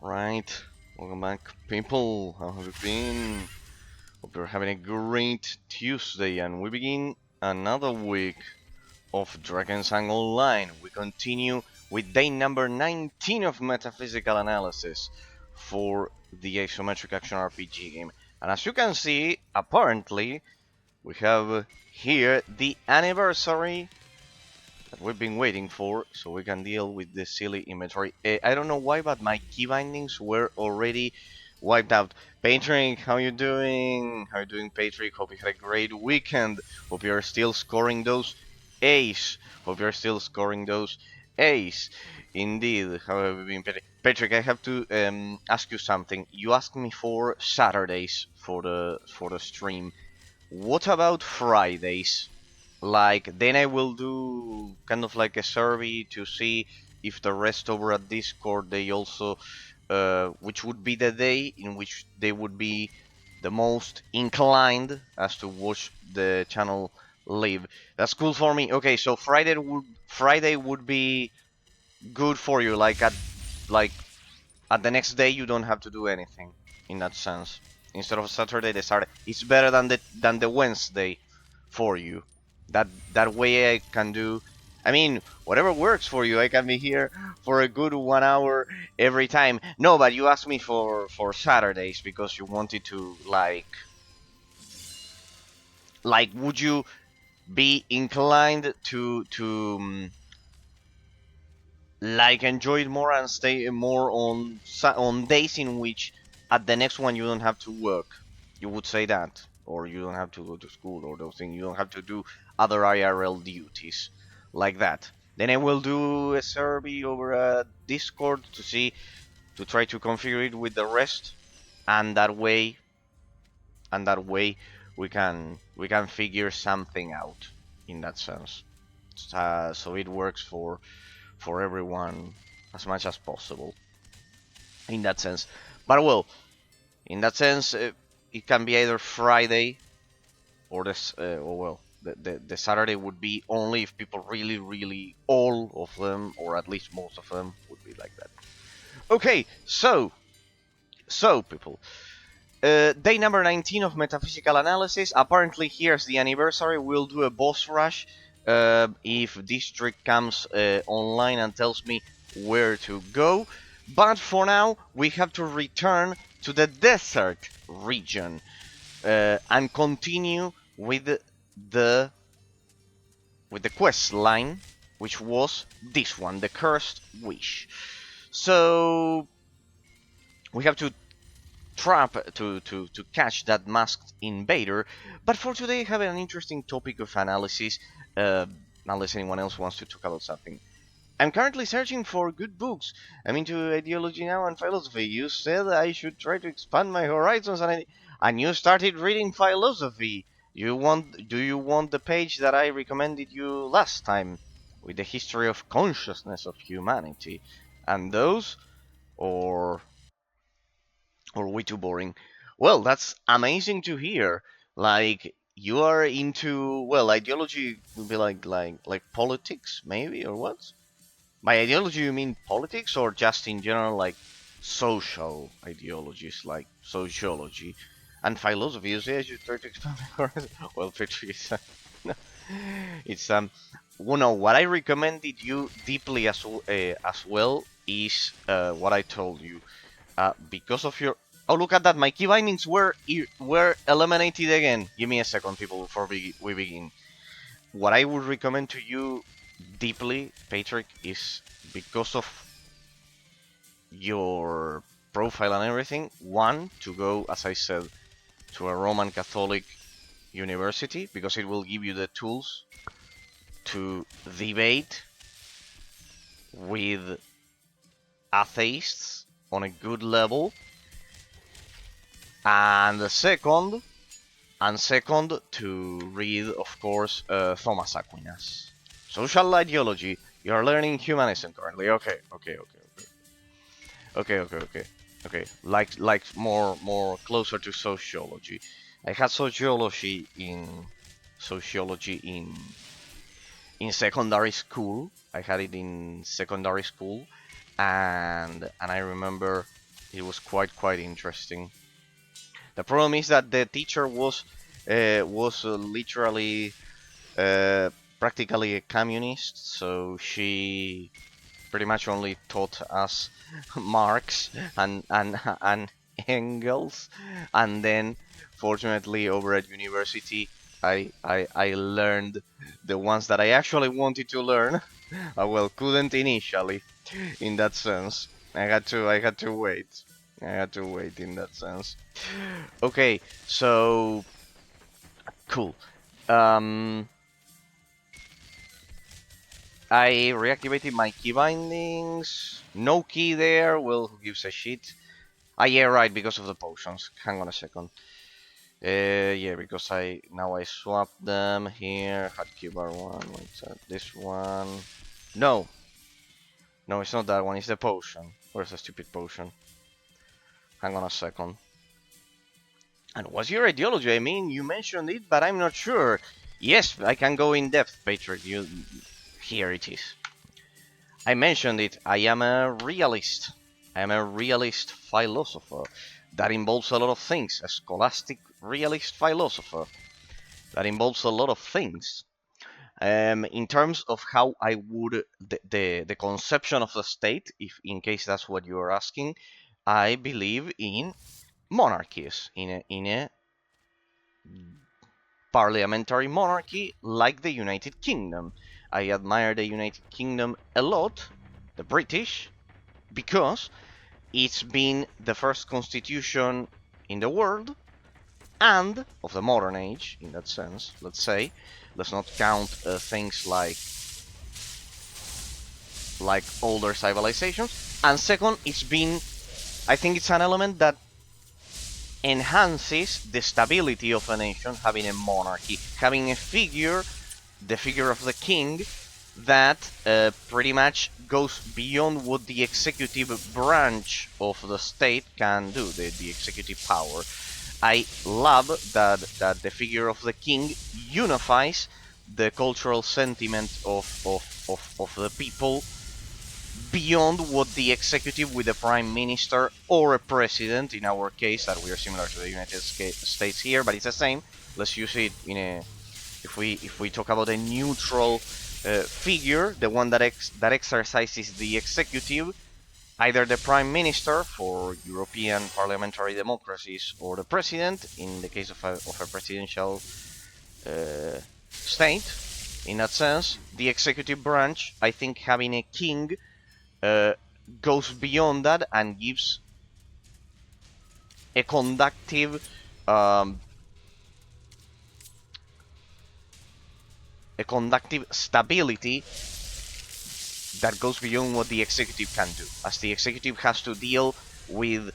Right, welcome back, people. How have you been? Hope you're having a great Tuesday, and we begin another week of Drakensang Online. We continue with day number 19 of Metaphysical analysis for the isometric action RPG game. And as you can see, apparently, we have here the anniversary that we've been waiting for, so we can deal with this silly inventory. I don't know why, but my key bindings were already wiped out. Patrick, how you doing? How you doing, Patrick? Hope you had a great weekend. Hope you're still scoring those A's. Hope you're still scoring those A's. Indeed. How have you been, Patrick? Patrick, I have to ask you something. You asked me for Saturdays for the stream. What about Fridays? Like, then I will do kind of like a survey to see if the rest over at Discord they also, which would be the day in which they would be the most inclined as to watch the channel live. That's cool for me. Okay, so Friday would be good for you. Like at the next day you don't have to do anything in that sense. Instead of Saturday, the Saturday. It's better than the Wednesday for you. That way I can do. I mean, whatever works for you. I can be here for a good 1 hour every time. No, but you asked me for Saturdays because you wanted to like would you be inclined to like enjoy it more and stay more on days in which at the next one you don't have to work. You would say that, or you don't have to go to school or those things. You don't have to do other IRL duties like that. Then I will do a survey over Discord to see to try to configure it with the rest, and that way we can figure something out in that sense. So it works for everyone as much as possible in that sense. But well, in that sense, it can be either Friday or this, or well, the Saturday would be only if people really all of them, or at least most of them, would be like that. Okay, so people, day number 19 of Metaphysical analysis. Apparently, here's the anniversary. We'll do a boss rush. If District comes online and tells me where to go. But for now, we have to return to the desert region and continue with the quest line, which was this one, the Cursed Wish. So we have to to catch that masked invader. But for today, I have an interesting topic of analysis. Unless anyone else wants to talk about something. I'm currently searching for good books. I'm into ideology now and philosophy. You said I should try to expand my horizons, and you started reading philosophy. Do you want the page that I recommended you last time, with the history of consciousness of humanity, and those, or way too boring? Well, that's amazing to hear. Like you are into, well, ideology would be like politics maybe, or what? By ideology, you mean politics, or just in general, like social ideologies, like sociology and philosophy? You say I should try to expand my horizon. Well, Petri, it's well, no, what I recommended you deeply as well is what I told you. Because of your, oh, look at that, my key bindings were eliminated again. Give me a second, people, before we begin. What I would recommend to you deeply, Patrick, is because of your profile and everything, one, to go, as I said, to a Roman Catholic university, because it will give you the tools to debate with atheists on a good level. And second, to read, of course, Thomas Aquinas. Social ideology. You're learning humanism currently. Okay. Like more closer to sociology. I had sociology in in secondary school. I had it in secondary school, and I remember it was quite interesting. The problem is that the teacher was literally practically a communist, so she pretty much only taught us Marx and Engels, and then fortunately over at university I learned the ones that I actually wanted to learn. I well couldn't initially, in that sense. I had to wait. I had to wait in that sense. Okay, so cool. Um, I reactivated my key bindings. No key there. Well, who gives a shit? Ah, yeah, right, because of the potions. Hang on a second. Yeah, because I swapped them here. Had key bar one. What's that? This one. No, no, it's not that one. It's the potion. Where's the stupid potion? Hang on a second. And what's your ideology? I mean, you mentioned it, but I'm not sure. Yes, I can go in depth, Patrick. Here it is. I mentioned it. I am a realist. I am a realist philosopher. That involves a lot of things. A scholastic realist philosopher. That involves a lot of things. In terms of how I would the conception of the state, if in case that's what you are asking, I believe in monarchies, in a parliamentary monarchy like the United Kingdom. I admire the United Kingdom a lot, the British, because it's been the first constitution in the world and of the modern age, in that sense, let's say. Let's not count things like older civilizations. And second, I think it's an element that enhances the stability of a nation, having a monarchy, having a figure, the figure of the king, that pretty much goes beyond what the executive branch of the state can do, the executive power. I love that the figure of the king unifies the cultural sentiment of the people beyond what the executive with a prime minister or a president, in our case, that we are similar to the United States here, but it's the same. Let's use it in a if we talk about a neutral figure, the one that exercises the executive, either the prime minister for European parliamentary democracies or the president in the case of a presidential state. In that sense, the executive branch, I think, having a king uh, goes beyond that and gives a um, conductive stability that goes beyond what the executive can do, as the executive has to deal with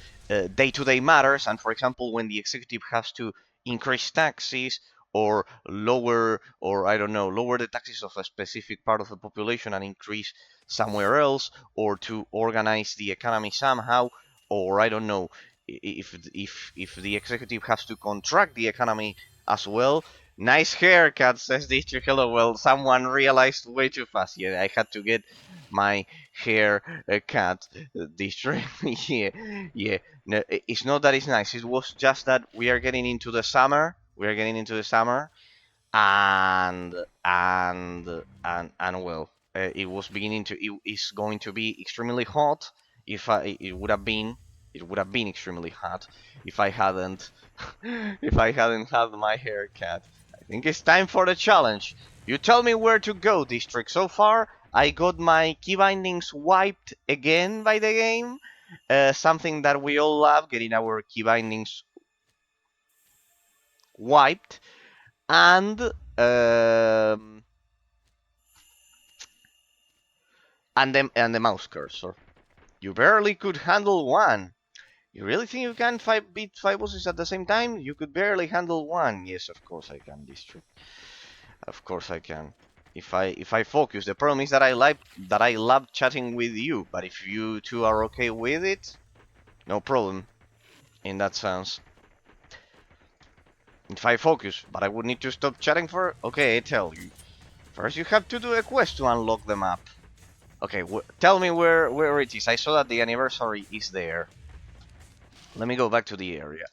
day-to-day matters, and for example, when the executive has to increase taxes or lower, or I don't know, lower the taxes of a specific part of the population and increase somewhere else, or to organize the economy somehow, or I don't know, if the executive has to contract the economy as well. Nice haircut, says District. Hello. Well, someone realized way too fast. Yeah, I had to get my hair cut. District. Yeah, yeah. No, it's not that it's nice. It was just that we are getting into the summer. We are getting into the summer, and well, it was beginning to. It is going to be extremely hot. If it would have been, it would have been extremely hot if I hadn't, if I hadn't had my hair cut. I think it's time for the challenge. You tell me where to go, District. So far, I got my key bindings wiped again by the game. Something that we all love, getting our key bindings wiped, and and the mouse cursor. You barely could handle one. You really think you can beat five bosses at the same time? You could barely handle one. Yes, of course I can, District. Of course I can. If I focus. The problem is that I love chatting with you, but if you two are okay with it, no problem. In that sense. If I focus, but I would need to stop chatting for. Okay, I tell you. First, you have to do a quest to unlock the map. Okay, tell me where it is. I saw that the anniversary is there. Let me go back to the area.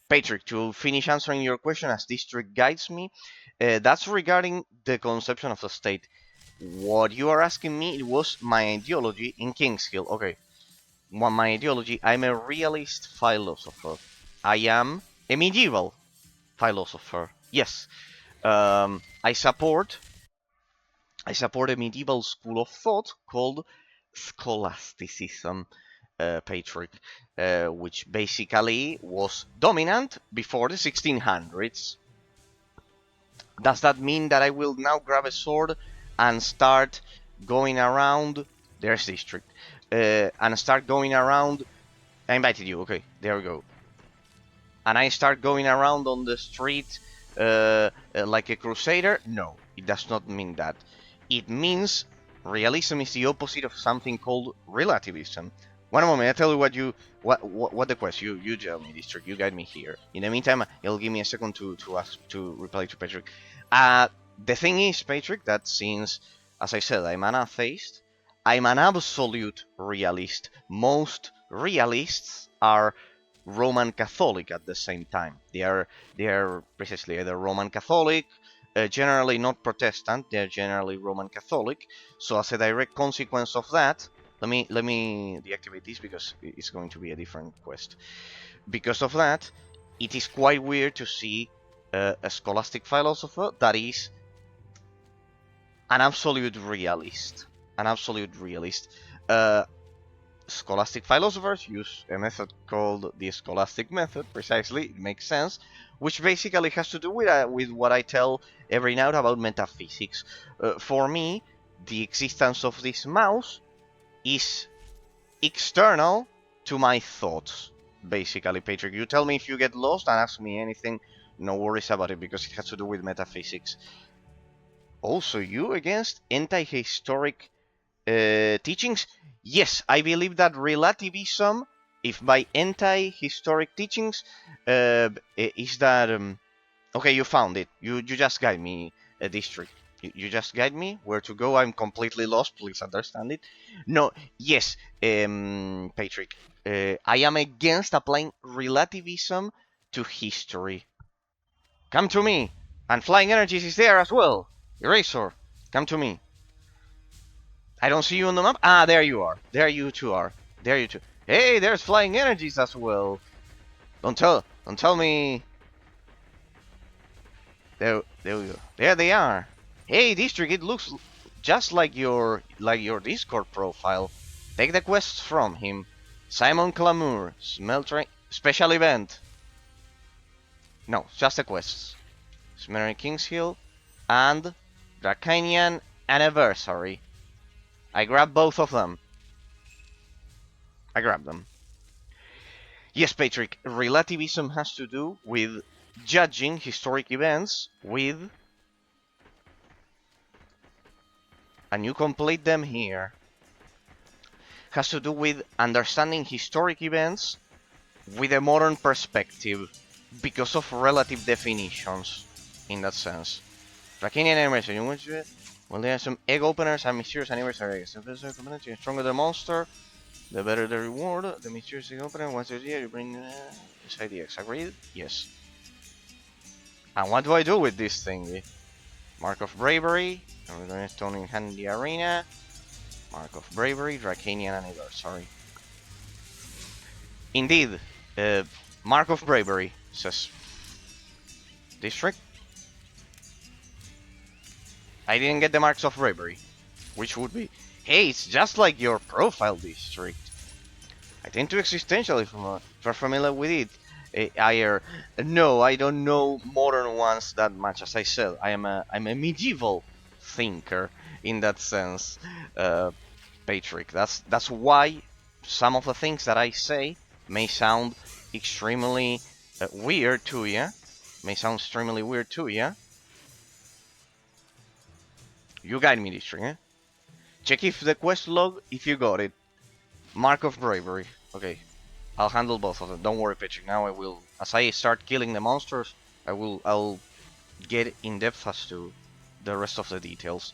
Patrick, to finish answering your question as district guides me, that's regarding the conception of the state. What you are asking me, it was my ideology in King's Hill. Okay, well, my ideology, I'm a realist philosopher. I am a medieval philosopher. Yes, I support a medieval school of thought called scholasticism, Patrick, which basically was dominant before the 1600s. Does that mean that I will now grab a sword and start going around? There's district. And start going around. I invited you. Okay, there we go. And I start going around on the street like a crusader? No, it does not mean that. It means realism is the opposite of something called relativism. One moment, I tell you what the question. You tell me, district. You guide me here. In the meantime, it'll give me a second to reply to Patrick. The thing is, Patrick, that since, as I said, I'm an atheist, I'm an absolute realist. Most realists are Roman Catholic at the same time. They are precisely either Roman Catholic, generally not Protestant. They're generally Roman Catholic. So as a direct consequence of that, let me deactivate this because it's going to be a different quest. Because of that, it is quite weird to see a scholastic philosopher that is an absolute realist. An absolute realist. Scholastic philosophers use a method called the scholastic method, precisely, it makes sense, which basically has to do with what I tell every night about metaphysics. For me, the existence of this mouse is external to my thoughts, basically, Patrick. You tell me if you get lost and ask me anything, no worries about it, because it has to do with metaphysics. Also, you against anti-historic teachings? Yes, I believe that relativism, if by anti-historic teachings, is that... okay, you found it. You just guide me, a district. You just guide me where to go. I'm completely lost. Please understand it. No, yes, Patrick. I am against applying relativism to history. Come to me! And flying energies is there as well. Eraser, come to me. I don't see you on the map. Ah, there you are. There you two are. There you two. Hey, there's flying energies as well. Don't tell me. There we go. There they are. Hey, district, it looks just like your Discord profile. Take the quests from him. Simon Clamour, Smelter special event. No, just the quests. Smelter King's Hill and Drakensang anniversary. I grabbed both of them. I grabbed them. Yes, Patrick, relativism has to do with judging historic events with... and you complete them here. Has to do with understanding historic events with a modern perspective because of relative definitions in that sense. Draconian anniversary, you want to do it? Well, there are some egg openers and mysterious anniversary. The stronger the monster, the better the reward. The mysterious egg opener, once a year, you bring this idea. Agreed? Yes. And what do I do with this thing? Mark of Bravery. And we're going to stone in hand in the arena. Mark of Bravery, Drakensang anniversary. Indeed, Mark of Bravery says district. I didn't get the marks of bravery, which would be, hey, it's just like your profile, district. I tend to existential if you're familiar with it. No, I don't know modern ones that much. As I said, I'm a medieval thinker in that sense, Patrick. That's why some of the things that I say may sound extremely weird to you. May sound extremely weird to you. You guide me, district, eh? Check if the quest log, if you got it. Mark of bravery. Okay. I'll handle both of them. Don't worry, Patrick. Now I will, as I start killing the monsters, I'll get in depth as to the rest of the details.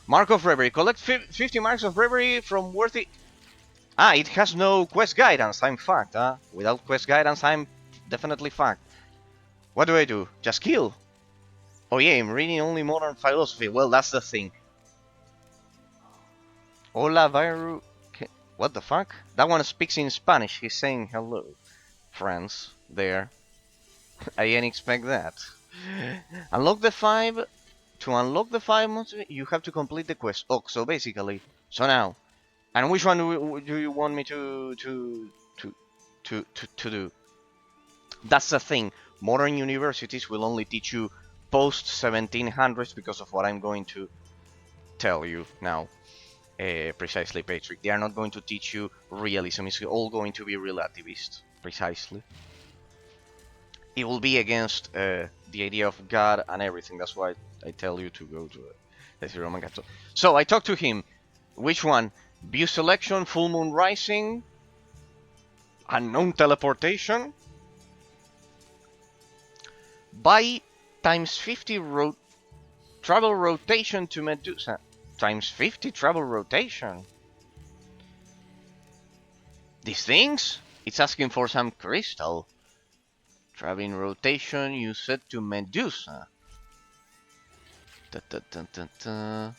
Mark of Bravery. Collect 50 marks of bravery from worthy... Ah, it has no quest guidance. I'm fucked, huh? Without quest guidance, I'm definitely fucked. What do I do? Just kill? Oh yeah, I'm reading only modern philosophy. Well, that's the thing. Hola, Viru... What the fuck? That one speaks in Spanish. He's saying hello. Friends, there. I didn't expect that. Unlock the 5... To unlock the 5 monsters, you have to complete the quest. Oh, so basically... So now... And which one do you want me to do? That's the thing. Modern universities will only teach you post 1700s because of what I'm going to tell you now. Precisely, Patrick. They are not going to teach you realism. It's all going to be relativist. Precisely. It will be against the idea of God and everything. That's why I tell you to go to the Roman Catholic. So I talked to him. Which one? View selection, full moon rising, unknown teleportation. Buy times 50 travel rotation to Medusa. Times 50 travel rotation. These things? It's asking for some crystal. Traveling rotation, you set to Medusa. Da, da, da, da, da.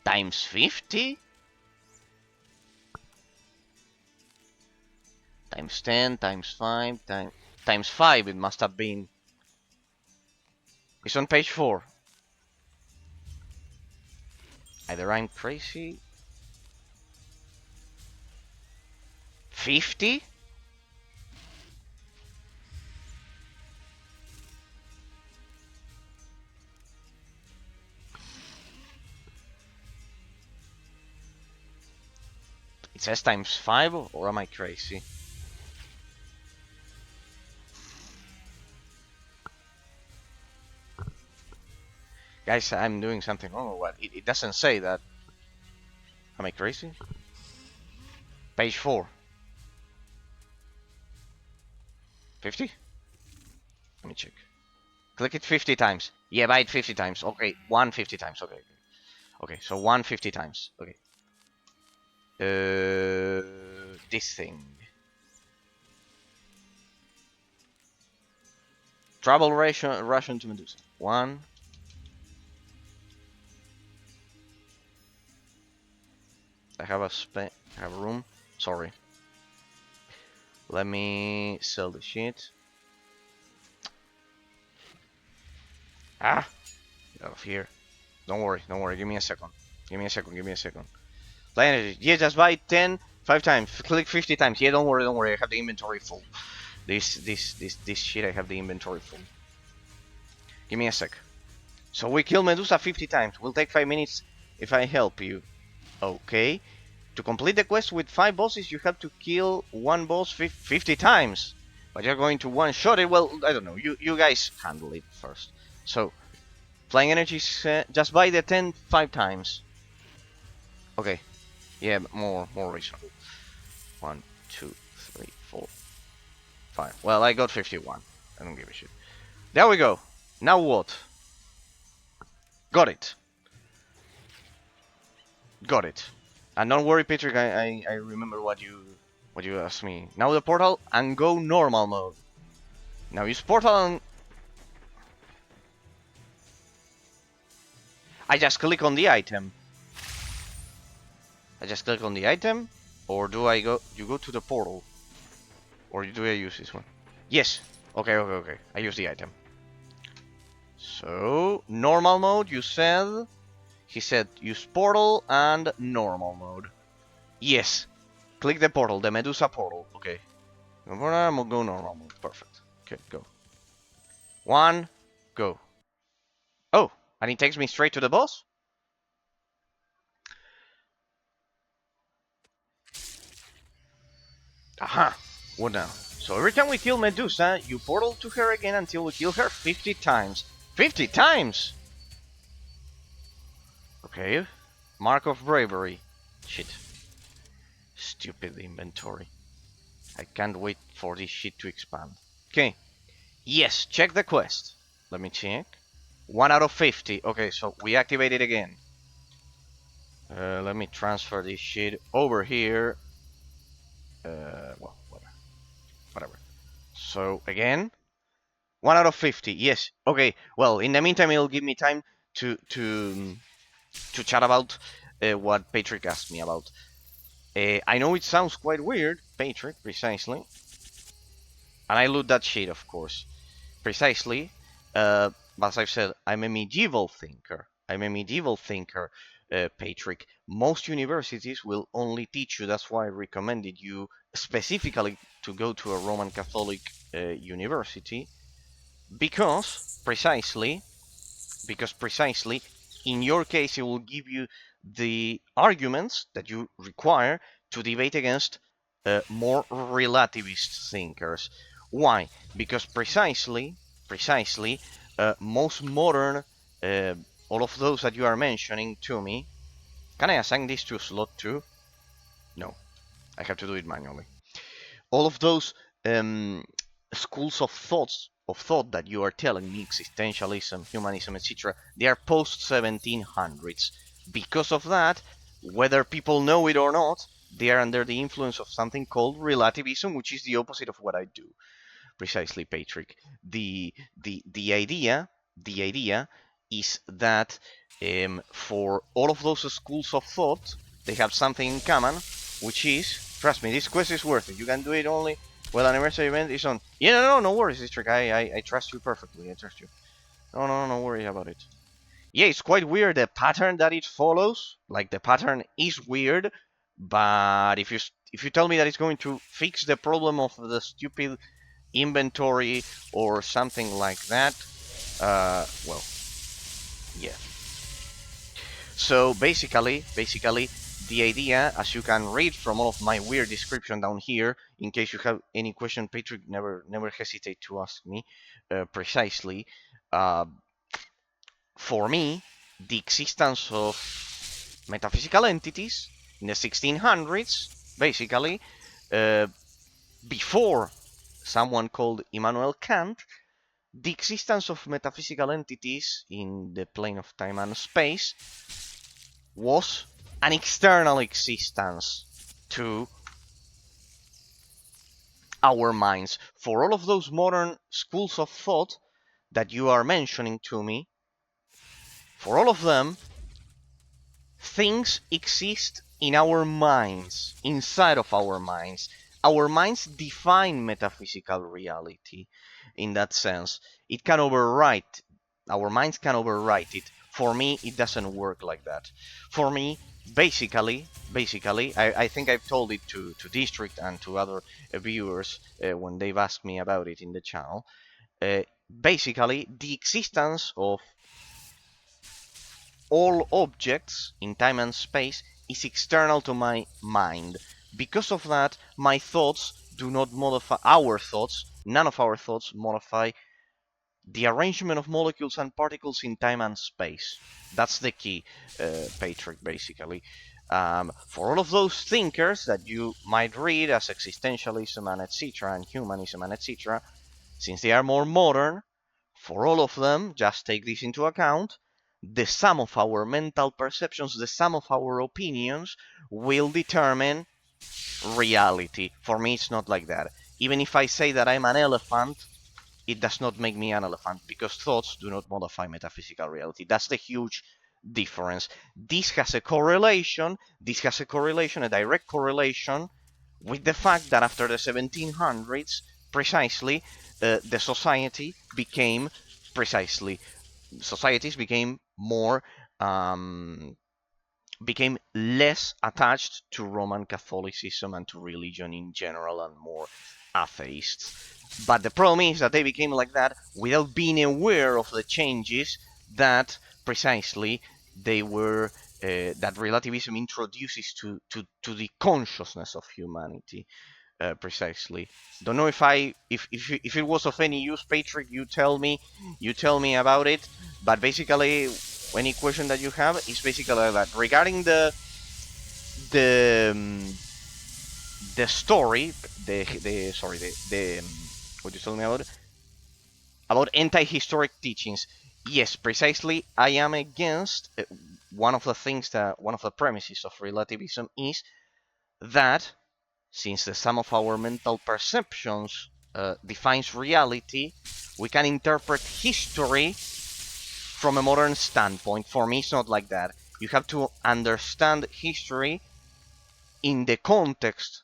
Times 50? Times 10, times 5, times 5 it must have been. It's on page 4. Either I'm crazy. 50? It says times 5, or am I crazy? Guys, I'm doing something wrong or what? It doesn't say that. Am I crazy? Page 4. 50? Let me check. Click it 50 times. Yeah, buy it 50 times. Okay, 150 times. Okay. Okay, so 150 times. Okay. This thing. Travel ration to Medusa. 1. I have a room. Sorry. Let me sell the shit. Ah! Get out of here. Don't worry. Give me a second. Give me a second. Light energy. Yeah, just buy 5 times. Click 50 times. Yeah, don't worry. I have the inventory full. This shit, I have the inventory full. Give me a sec. So we kill Medusa 50 times. Will take 5 minutes if I help you. Okay. To complete the quest with 5 bosses, you have to kill one boss 50 times. But you're going to one-shot it. Well, I don't know. You guys handle it first. So, flying energy, just buy the 5 times. Okay. Yeah, more reasonable. 1, 2, 3, 4, 5. Well, I got 51. I don't give a shit. There we go. Now what? Got it. And don't worry, Patrick. I remember what you asked me. Now the portal and go normal mode. Now use portal and I just click on the item. Or do I go? You go to the portal, or do I use this one? Yes. Okay. I use the item. So normal mode. You said. He said use portal and normal mode. Yes. Click the portal, the Medusa portal. Okay. Go normal mode. Perfect. Okay, go. 1, go. Oh, and it takes me straight to the boss? Aha. What now? So every time we kill Medusa, you portal to her again until we kill her 50 times. 50 times! Okay. Mark of Bravery. Shit. Stupid inventory. I can't wait for this shit to expand. Okay. Yes, check the quest. Let me check. 1 out of 50. Okay, so we activate it again. Let me transfer this shit over here. Well, whatever. So again, 1 out of 50. Yes. Okay. Well, in the meantime, it'll give me time to chat about what Patrick asked me about. I know it sounds quite weird, Patrick, precisely, and I loot that shit, of course, precisely. But as I've said, I'm a medieval thinker. Patrick. Most universities will only teach you. That's why I recommended you specifically to go to a Roman Catholic university because precisely precisely in your case it will give you the arguments that you require to debate against more relativist thinkers. Why? Because precisely most modern uh, all of those that you are mentioning to me. Can I assign this to slot 2? No, I have to do it manually. All of those um, schools of thought that you are telling me, existentialism, humanism, etc., they are post 1700s. Because of that, whether people know it or not, they are under the influence of something called relativism, which is the opposite of what I do. Precisely, Patrick. The idea is that for all of those schools of thought, they have something in common, which is, trust me, this quest is worth it. You can do it only when anniversary event is on. Yeah, no worries, District. I trust you perfectly. I trust you. No worry about it. Yeah, it's quite weird the pattern that it follows. Like the pattern is weird, but if you tell me that it's going to fix the problem of the stupid inventory or something like that, well, yeah. So basically, the idea, as you can read from all of my weird description down here, in case you have any question, Patrick, never hesitate to ask me. Precisely, uh, for me, the existence of metaphysical entities in the 1600s, basically, uh, before someone called Immanuel Kant, the existence of metaphysical entities in the plane of time and space was an external existence to our minds. For all of those modern schools of thought that you are mentioning to me, for all of them, things exist in our minds, inside of our minds. Our minds define metaphysical reality in that sense. It can overwrite, our minds can overwrite it. For me, it doesn't work like that. For me, basically, I think I've told it to District and to other viewers when they've asked me about it in the channel. Uh, Basically, the existence of all objects in time and space is external to my mind. Because of that, my thoughts do not modify our thoughts, none of our thoughts modify the arrangement of molecules and particles in time and space. That's the key, Patrick, basically. For all of those thinkers that you might read as existentialism and etc., and humanism and etc., since they are more modern, for all of them, just take this into account, the sum of our mental perceptions, the sum of our opinions will determine reality. For me, it's not like that. Even if I say that I'm an elephant, it does not make me an elephant because thoughts do not modify metaphysical reality. That's the huge difference. This has a correlation, a direct correlation with the fact that after the 1700s, precisely, the society became precisely societies became more became less attached to Roman Catholicism and to religion in general and more atheists. But the problem is that they became like that without being aware of the changes that precisely they were that relativism introduces to the consciousness of humanity. Precisely. Don't know if it was of any use, Patrick. You tell me about it. But basically, any question that you have is basically like that. Regarding the the story, the sorry the what you told me about, about anti-historic teachings. Yes, precisely. I am against one of the things that one of the premises of relativism is that since the sum of our mental perceptions defines reality, we can interpret history from a modern standpoint. For me, it's not like that. You have to understand history in the context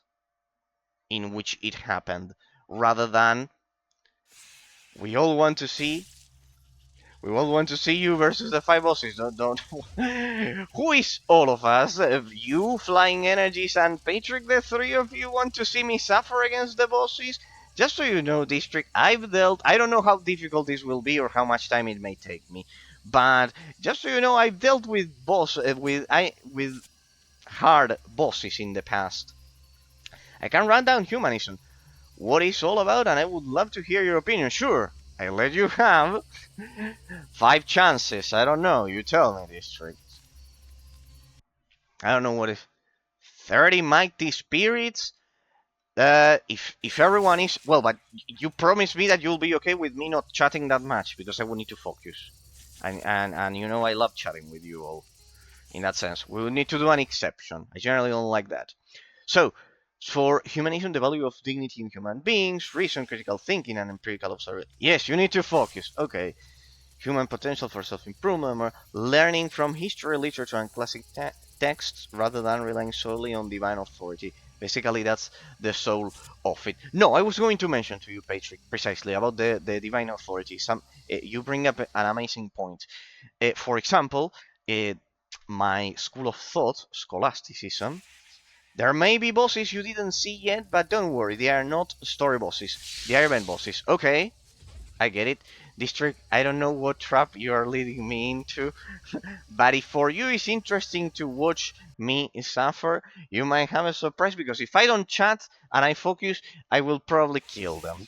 in which it happened, rather than we all want to see we all want to see you versus the five bosses. Don't. Who is all of us? You, Flying Energies, and Patrick, the three of you want to see me suffer against the bosses? Just so you know, District, I've dealt. I don't know how difficult this will be or how much time it may take me, but just so you know, I've dealt with with hard bosses in the past. I can run down humanism, what it's all about, and I would love to hear your opinion. Sure, I let you have 5 chances. I don't know. You tell me, District. I don't know what if 30 mighty spirits. If everyone is well, but you promised me that you'll be okay with me not chatting that much because I will need to focus. And you know I love chatting with you all. In that sense, we will need to do an exception. I generally don't like that. So, for humanism, the value of dignity in human beings, reason, critical thinking, and empirical observation. Yes, you need to focus. Okay. Human potential for self-improvement, or learning from history, literature, and classic texts rather than relying solely on divine authority. Basically, that's the soul of it. No, I was going to mention to you, Patrick, precisely about the divine authority. You bring up an amazing point. For example, my school of thought, scholasticism, there may be bosses you didn't see yet, but don't worry, they are not story bosses. They are event bosses. Okay, I get it. District, I don't know what trap you are leading me into, but if for you it's interesting to watch me suffer, you might have a surprise because if I don't chat and I focus, I will probably kill them.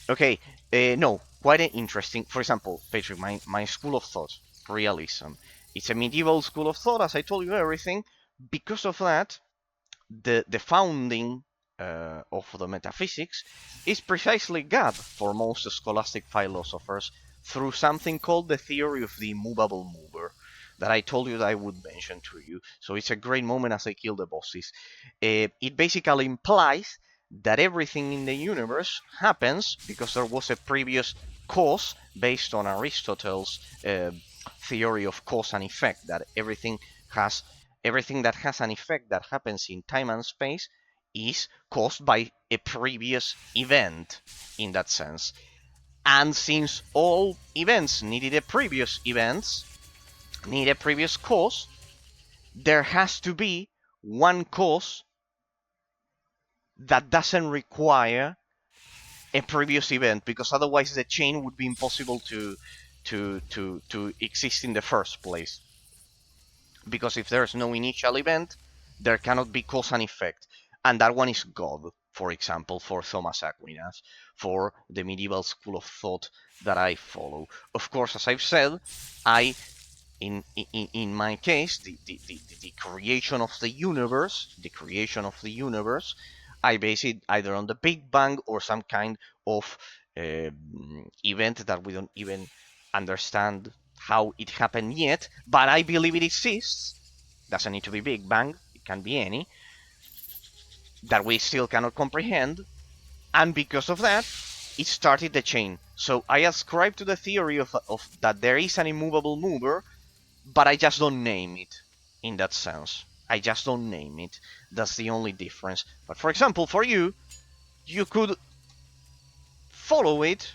Okay, no, quite interesting. For example, Patrick, my school of thought, realism. It's a medieval school of thought, as I told you everything. Because of that, the founding of the metaphysics is precisely God for most scholastic philosophers through something called the theory of the immovable mover that I told you that I would mention to you. So it's a great moment as I kill the bosses. It basically implies that everything in the universe happens because there was a previous cause based on Aristotle's theory of cause and effect, that everything that has an effect that happens in time and space is caused by a previous event in that sense. And since all events needed a previous cause, there has to be one cause that doesn't require a previous event, because otherwise the chain would be impossible to exist in the first place. Because if there's no initial event, there cannot be cause and effect. And that one is God, for example, for Thomas Aquinas, for the medieval school of thought that I follow. Of course, as I've said, in my case, the creation of the universe, I base it either on the Big Bang or some kind of event that we don't even understand how it happened yet, but I believe it exists. Doesn't need to be Big Bang, it can be any, that we still cannot comprehend, and because of that, it started the chain. So I ascribe to the theory of that there is an immovable mover, but I just don't name it in that sense. I just don't name it. That's the only difference. But for example, for you, you could follow it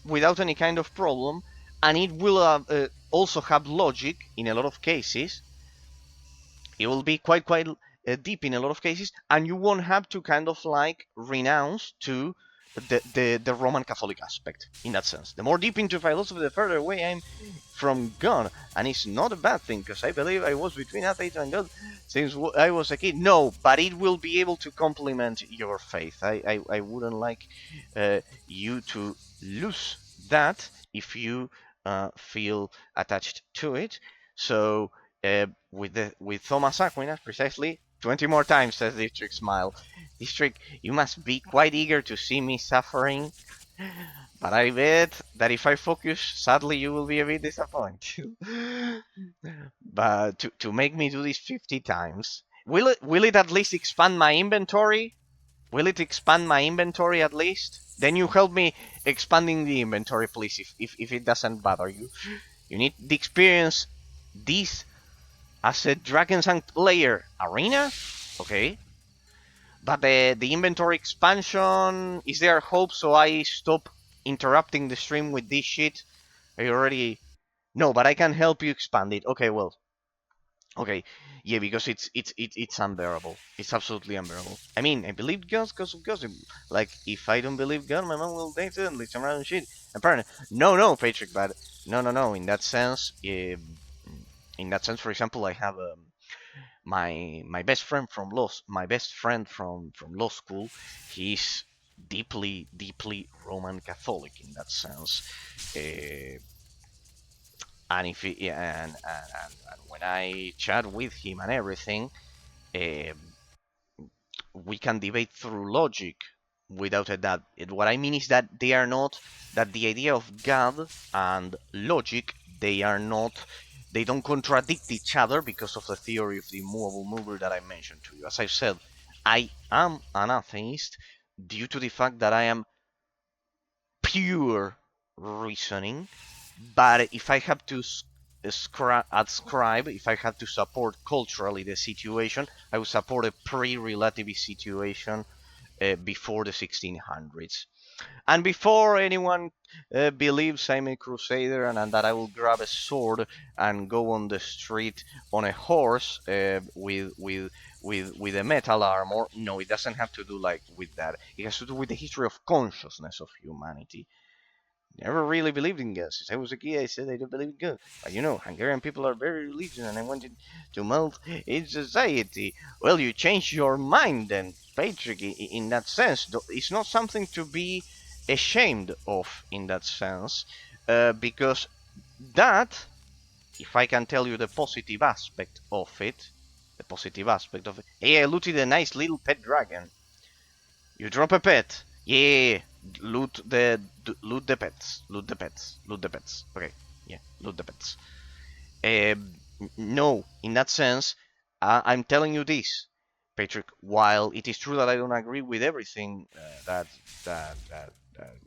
without any kind of problem, and it will also have logic in a lot of cases. It will be quite deep in a lot of cases, and you won't have to kind of like renounce to the Roman Catholic aspect in that sense. The more deep into philosophy, the further away I'm from God, and it's not a bad thing because I believe I was between atheist and God since I was a kid. No, but it will be able to complement your faith. I wouldn't like you to lose that if you feel attached to it. So with Thomas Aquinas, precisely 20 more times, says District Smile. District, you must be quite eager to see me suffering. But I bet that if I focus, sadly, you will be a bit disappointed. But to make me do this 50 times, will it at least expand my inventory? Will it expand my inventory at least? Then you help me expanding the inventory, please, if it doesn't bother you. You need the experience this as a Drakensang player arena? Okay. But the inventory expansion, is there hope so I stop interrupting the stream with this shit? Are you already... No, but I can help you expand it. Okay, well. Okay, yeah, because it's unbearable. It's absolutely unbearable. I mean, I believe God because like if I don't believe God, my mom will date it and leave some random shit. Apparently, no, Patrick, but no. In that sense, for example, I have my best friend from law school. He's deeply Roman Catholic in that sense. Uh, and if he, yeah, and when I chat with him and everything, uh, we can debate through logic without a doubt. What I mean is that they are not that the idea of God and logic they don't contradict each other because of the theory of the immovable mover that I mentioned to you. As I said, I am an atheist due to the fact that I am pure reasoning. But if I have to ascribe, if I have to support culturally the situation, I would support a pre-relativist situation before the 1600s. And before anyone believes I'm a crusader and that I will grab a sword and go on the street on a horse with a metal armor, no, it doesn't have to do like with that. It has to do with the history of consciousness of humanity. Never really believed in God. Since I was a kid, I said I don't believe in God. But Hungarian people are very religious and I wanted to melt in society. Well, you changed your mind then, Patrick, in that sense. It's not something to be ashamed of in that sense, because that, if I can tell you the positive aspect of it, hey, I looted a nice little pet dragon. You drop a pet. Yeah, loot the pets. Loot the pets. Okay, yeah, loot the pets. No, in that sense, I'm telling you this, Patrick. While it is true that I don't agree with everything that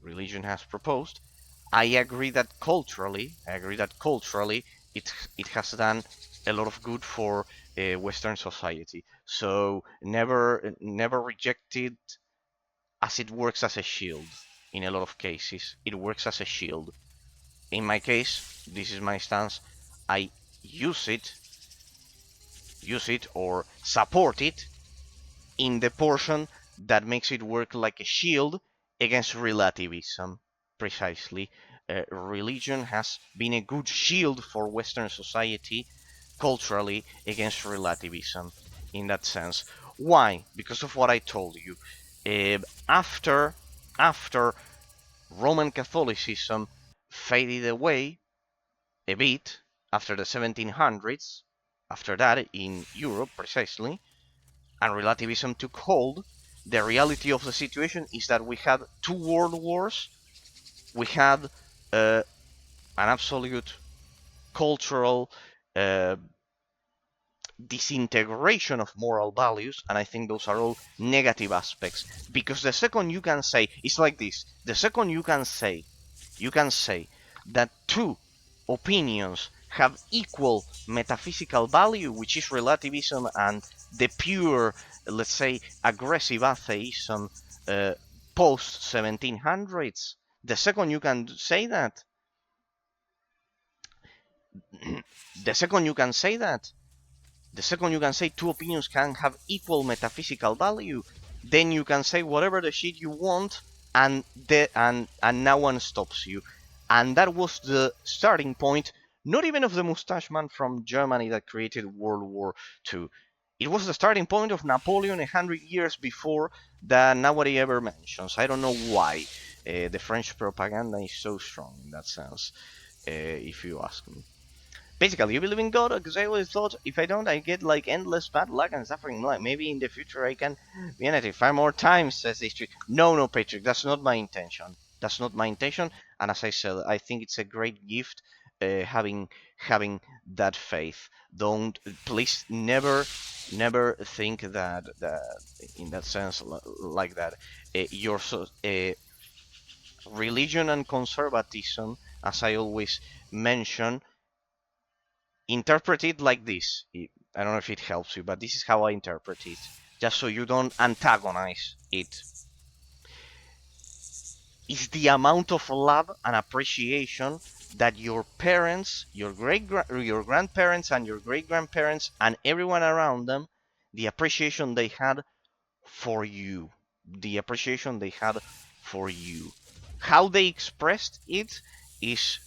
religion has proposed, I agree that culturally, it has done a lot of good for Western society. So never reject it, as it works as a shield. In a lot of cases, it works as a shield. In my case, this is my stance. I use it, or support it in the portion that makes it work like a shield against relativism. Precisely, religion has been a good shield for Western society culturally against relativism. In that sense, why? Because of what I told you. After Roman Catholicism faded away a bit after the 1700s, after that in Europe precisely, and relativism took hold, the reality of the situation is that we had two world wars, we had an absolute cultural uh, disintegration of moral values, and I think those are all negative aspects. Because the second you can say, it's like this: the second you can say that two opinions have equal metaphysical value, which is relativism and the pure, let's say, aggressive atheism post 1700s. The second you can say that, the second you can say that, the second you can say two opinions can have equal metaphysical value, then you can say whatever the shit you want, and no one stops you. And that was the starting point, not even of the mustache man from Germany that created World War II. It was the starting point of Napoleon 100 years before that nobody ever mentions. I don't know why. The French propaganda is so strong in that sense, if you ask me. Basically, you believe in God? Because I always thought if I don't, I get like endless bad luck and suffering. Like maybe in the future I can be an atheist 5 more times, says history. No, Patrick, that's not my intention. That's not my intention. And as I said, I think it's a great gift having that faith. Don't please never think that in that sense like that. Your religion and conservatism, as I always mention, interpret it like this. I don't know if it helps you, but this is how I interpret it, just so you don't antagonize it. Is the amount of love and appreciation that your parents, your grandparents, and your great grandparents, and everyone around them, the appreciation they had for you, the appreciation they had for you. How they expressed it is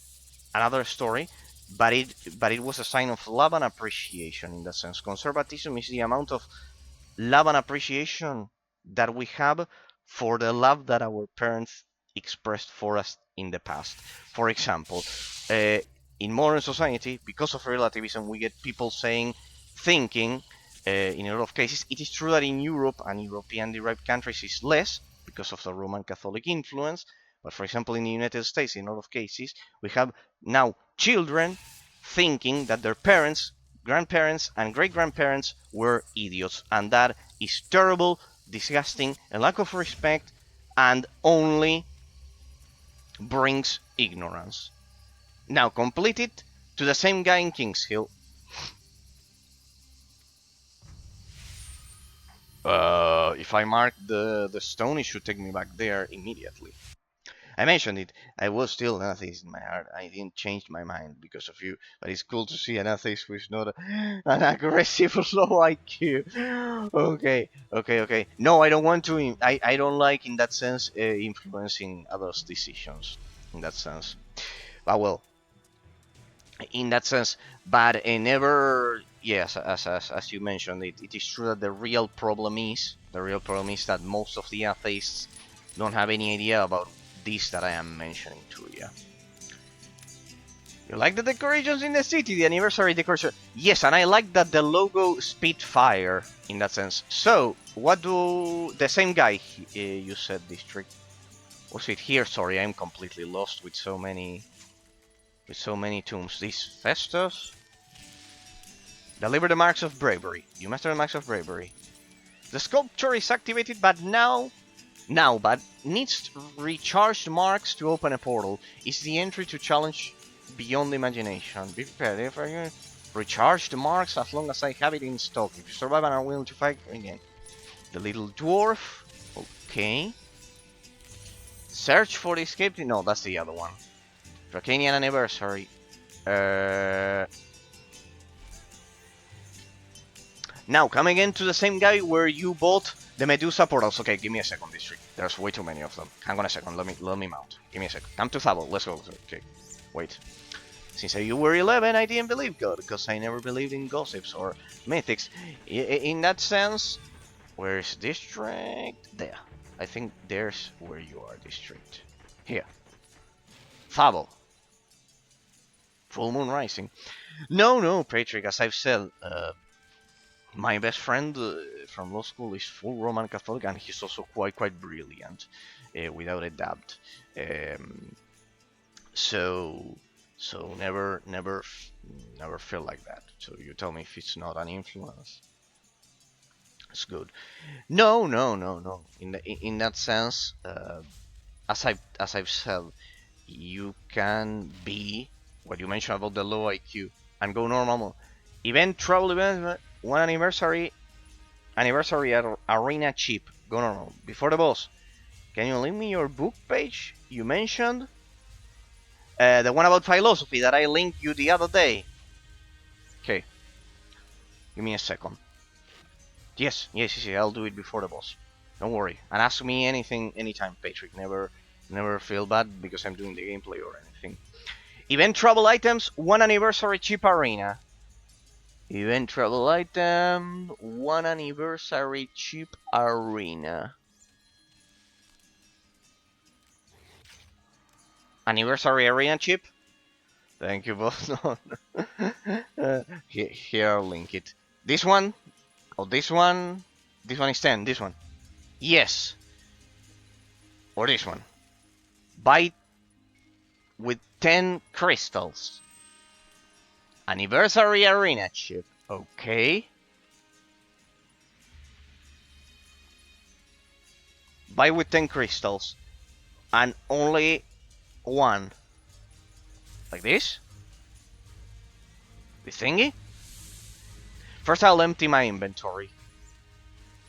another story, but it was a sign of love and appreciation in that sense. Conservatism is the amount of love and appreciation that we have for the love that our parents expressed for us in the past. For example, uh, in modern society, because of relativism, we get people thinking, in a lot of cases, it is true that in Europe and European derived countries is less because of the Roman Catholic influence. But for example, in the United States, in a lot of cases, we have now children thinking that their parents, grandparents, and great grandparents were idiots, and that is terrible, disgusting, a lack of respect, and only brings ignorance. Now complete it to the same guy in Kings Hill. If I mark the stone, it should take me back there immediately. I mentioned it. I was still an atheist in my heart. I didn't change my mind because of you. But it's cool to see an atheist who is not an aggressive low IQ. Okay. No, I don't want to. I don't like in that sense influencing others' decisions. In that sense. But well, in that sense, but never. Yes, as you mentioned, it is true that the real problem is that most of the atheists don't have any idea about this that I am mentioning to you. You like the decorations in the city, the anniversary decoration? Yes, and I like that the logo Spitfire in that sense. So, what do the same guy you said district? Was it here? Sorry, I'm completely lost with so many tombs. This Festus? Deliver the marks of bravery. You master the marks of bravery. The sculpture is activated, but but needs recharged marks to open a portal. Is the entry to challenge beyond imagination. Be prepared if I recharge the marks as long as I have it in stock. If you survive and are willing to fight again. The little dwarf. Okay. Search for the escape. No, that's the other one. Drakensang anniversary. Now, come again to the same guy where you bought the Medusa portals. Okay, give me a second, district. There's way too many of them. Hang on a second, let me mount. Give me a second. Come to Thabo, let's go. Okay, wait. Since you were 11, I didn't believe God, because I never believed in gossips or mythics. In that sense, where's district? There. I think there's where you are, district. Here. Thabo. Full moon rising. No, Patrick, as I've said, my best friend from law school is full Roman Catholic, and he's also quite brilliant, without a doubt. So never feel like that. So you tell me if it's not an influence. It's good. No. In that sense, as I've said, you can be what you mentioned about the low IQ and go normal. Travel event, one anniversary arena chip. Go normal. Before the boss, can you link me your book page you mentioned? The one about philosophy that I linked you the other day. Okay. Give me a second. Yes, I'll do it before the boss. Don't worry. And ask me anything anytime, Patrick. Never feel bad because I'm doing the gameplay or anything. Event travel items, one anniversary chip arena. Event travel item, one anniversary chip arena. Anniversary arena chip? Thank you both. Here I'll link it. This one? Oh, this one? This one is 10, this one. Yes. Or this one. Buy with 10 crystals. Anniversary arena chip. Okay. Buy with 10 crystals. And only one. Like this? This thingy? First I'll empty my inventory.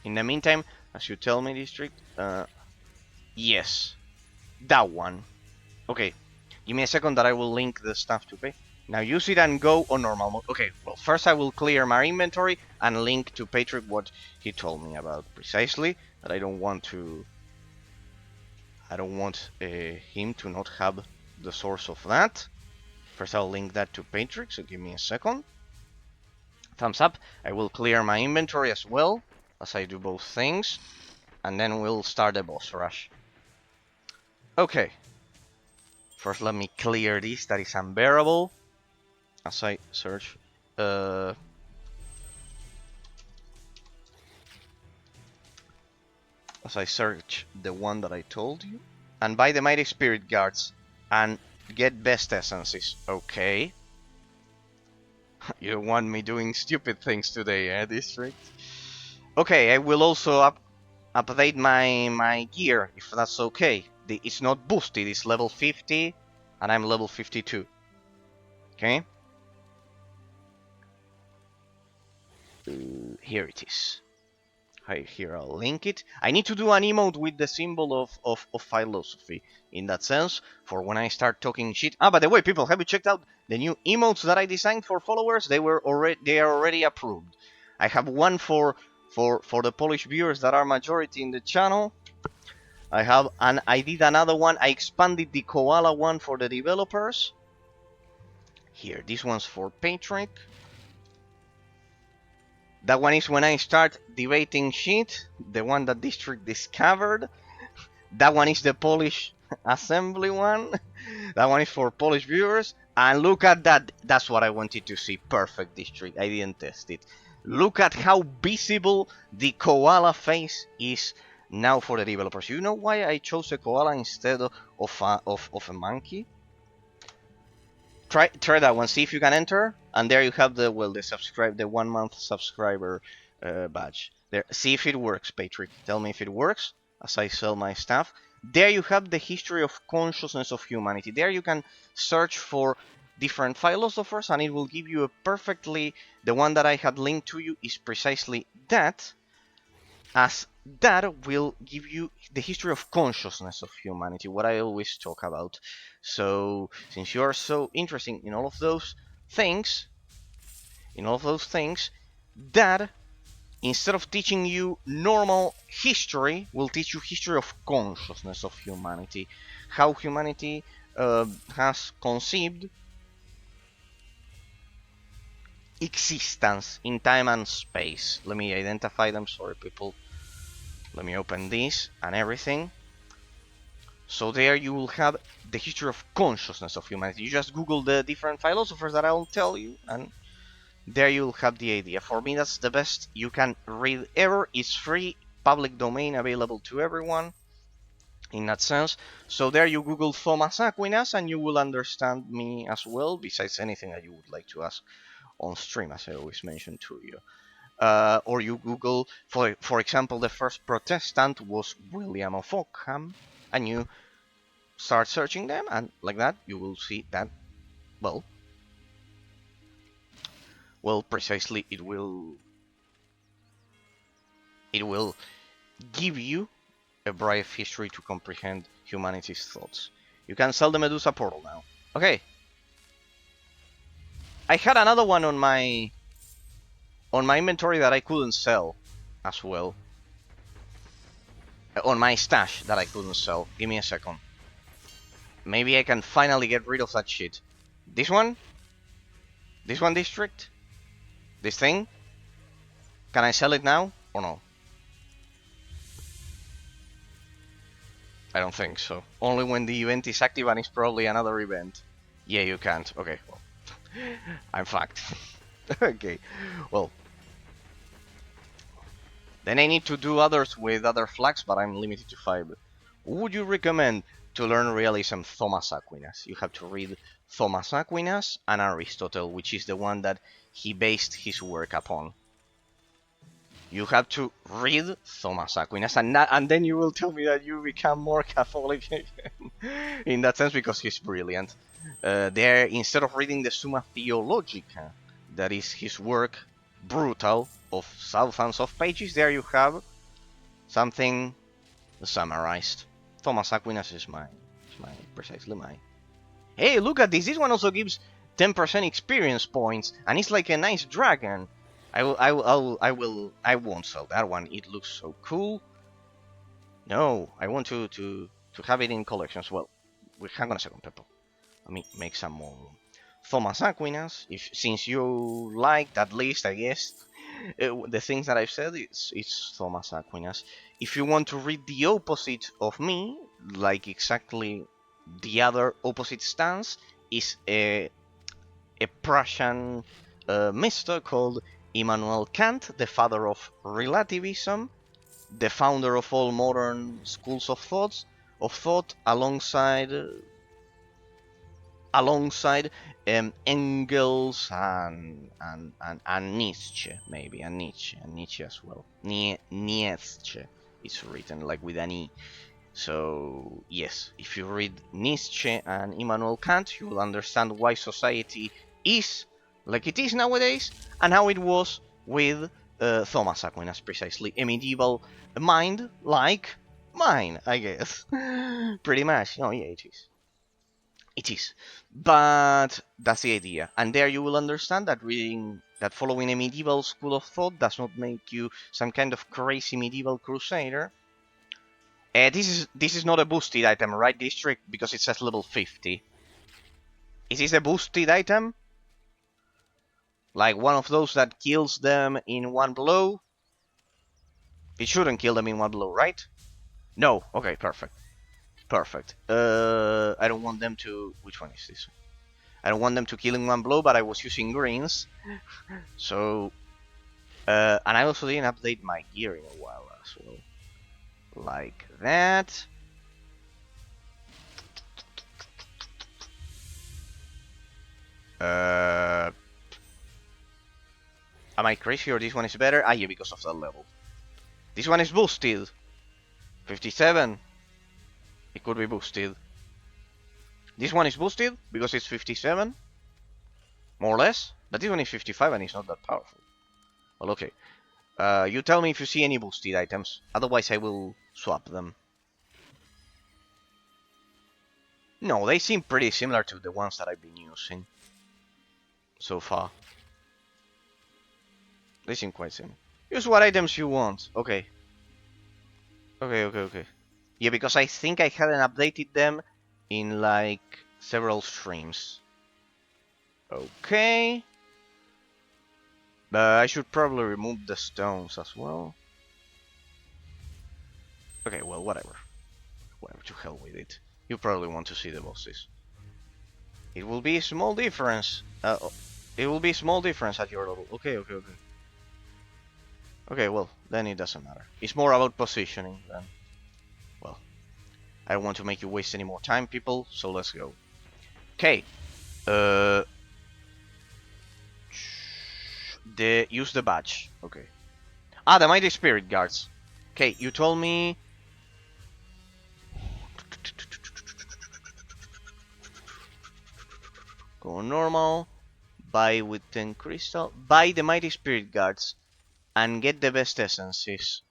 In the meantime, as you tell me, district, yes. That one. Okay. Give me a second that I will link the stuff to pay. Now use it and go on normal mode. Okay, well, first I will clear my inventory and link to Patrick what he told me about precisely. That I don't want him to not have the source of that. First I'll link that to Patrick, so give me a second. Thumbs up. I will clear my inventory as well, as I do both things. And then we'll start the boss rush. Okay. First let me clear this, that is unbearable. As I search, as I search the one that I told you. And buy the Mighty Spirit Guards and get best essences. Okay. You don't want me doing stupid things today, eh, district? Okay, I will also update my gear, if that's okay. It's not boosted, it's level 50, and I'm level 52. Okay? Here it is. Here I'll link it. I need to do an emote with the symbol of philosophy, in that sense, for when I start talking shit. Ah, by the way, people, have you checked out the new emotes that I designed for followers? They are already approved. I have one for the Polish viewers that are majority in the channel. I did another one. I expanded the koala one for the developers. Here, this one's for Patrick. That one is when I start debating shit. The one that District discovered. That one is the Polish assembly one. That one is for Polish viewers. And look at that. That's what I wanted to see. Perfect, District. I didn't test it. Look at how visible the koala face is now for the developers. You know why I chose a koala instead of a monkey? Try that one. See if you can enter, and there you have the 1 month subscriber badge. There. See if it works, Patrick. Tell me if it works as I sell my stuff. There you have the history of consciousness of humanity. There you can search for different philosophers, and it will give you a perfectly. The one that I had linked to you is precisely that. As that will give you the history of consciousness of humanity, what I always talk about. So, since you are so interested in all of those things, that instead of teaching you normal history, will teach you history of consciousness of humanity, how humanity has conceived existence in time and space. Let me identify them. Sorry, people. Let me open this and everything. So there you will have the history of consciousness of humanity. You just Google the different philosophers that I will tell you, and there you'll have the idea. For me, that's the best you can read ever. It's free, public domain, available to everyone in that sense. So there you Google Thomas Aquinas, and you will understand me as well, besides anything that you would like to ask on stream, as I always mention to you. Or you Google, for example, the first Protestant was William of Ockham, and you start searching them, and like that you will see that, well, precisely it will give you a brief history to comprehend humanity's thoughts. You can sell the Medusa portal now. Okay. I had another one on my inventory that I couldn't sell as well. On my stash that I couldn't sell. Give me a second. Maybe I can finally get rid of that shit. This one? This one, district? This thing? Can I sell it now or no? I don't think so. Only when the event is active, and it's probably another event. Yeah, you can't. Okay, well. I'm fucked. Okay, well. Then I need to do others with other flags, but I'm limited to 5. What would you recommend? to learn realism Thomas Aquinas. You have to read Thomas Aquinas and Aristotle, which is the one that he based his work upon. You have to read Thomas Aquinas, and then you will tell me that you become more Catholic in that sense, because he's brilliant. There, instead of reading the Summa Theologica, that is his work, brutal, of thousands of pages, there you have something summarized. Thomas Aquinas is precisely mine. Hey, look at this! This one also gives 10% experience points, and it's like a nice dragon. I won't sell that one. It looks so cool. No, I want to have it in collections. Well, hang on a second, people. Let me make some more room. Thomas Aquinas. Since you like that list, I guess the things that I've said, it's Thomas Aquinas. If you want to read the opposite of me, like exactly the other opposite stance, is a Prussian mister called Immanuel Kant, the father of relativism, the founder of all modern schools of thought, alongside Engels and Nietzsche, maybe, and Nietzsche as well. Nietzsche is written like with an E. So yes, if you read Nietzsche and Immanuel Kant, you will understand why society is like it is nowadays, and how it was with Thomas Aquinas, precisely. A medieval mind like mine, I guess. Pretty much. No, yeah, it is. It is. But that's the idea. And there you will understand that following a medieval school of thought does not make you some kind of crazy medieval crusader. This is not a boosted item, right, District? Because it says level 50. Is this a boosted item? Like one of those that kills them in one blow? It shouldn't kill them in one blow, right? No. Okay, perfect. Perfect. I don't want them to... Which one is this? I don't want them to kill in one blow, but I was using greens. So... and I also didn't update my gear in a while as well. Like that. Am I crazy or this one is better? Ah, yeah, because of that level. This one is boosted. 57. It could be boosted. This one is boosted because it's 57. More or less. But this one is 55 and it's not that powerful. Well, okay. You tell me if you see any boosted items. Otherwise, I will swap them. No, they seem pretty similar to the ones that I've been using so far. They seem quite similar. Use what items you want. Okay. Okay. Yeah, because I think I hadn't updated them in like several streams. Okay. I should probably remove the stones as well. Okay, well, whatever. Whatever, to hell with it. You probably want to see the bosses. It will be a small difference. It will be a small difference at your level. Okay. Okay, well, then it doesn't matter. It's more about positioning than... Well, I don't want to make you waste any more time, people, so let's go. Okay. Use the badge. Okay. Ah, the Mighty Spirit Guards. Okay, you told me... Go normal. Buy with 10 crystal. Buy the Mighty Spirit Guards. And get the best essences.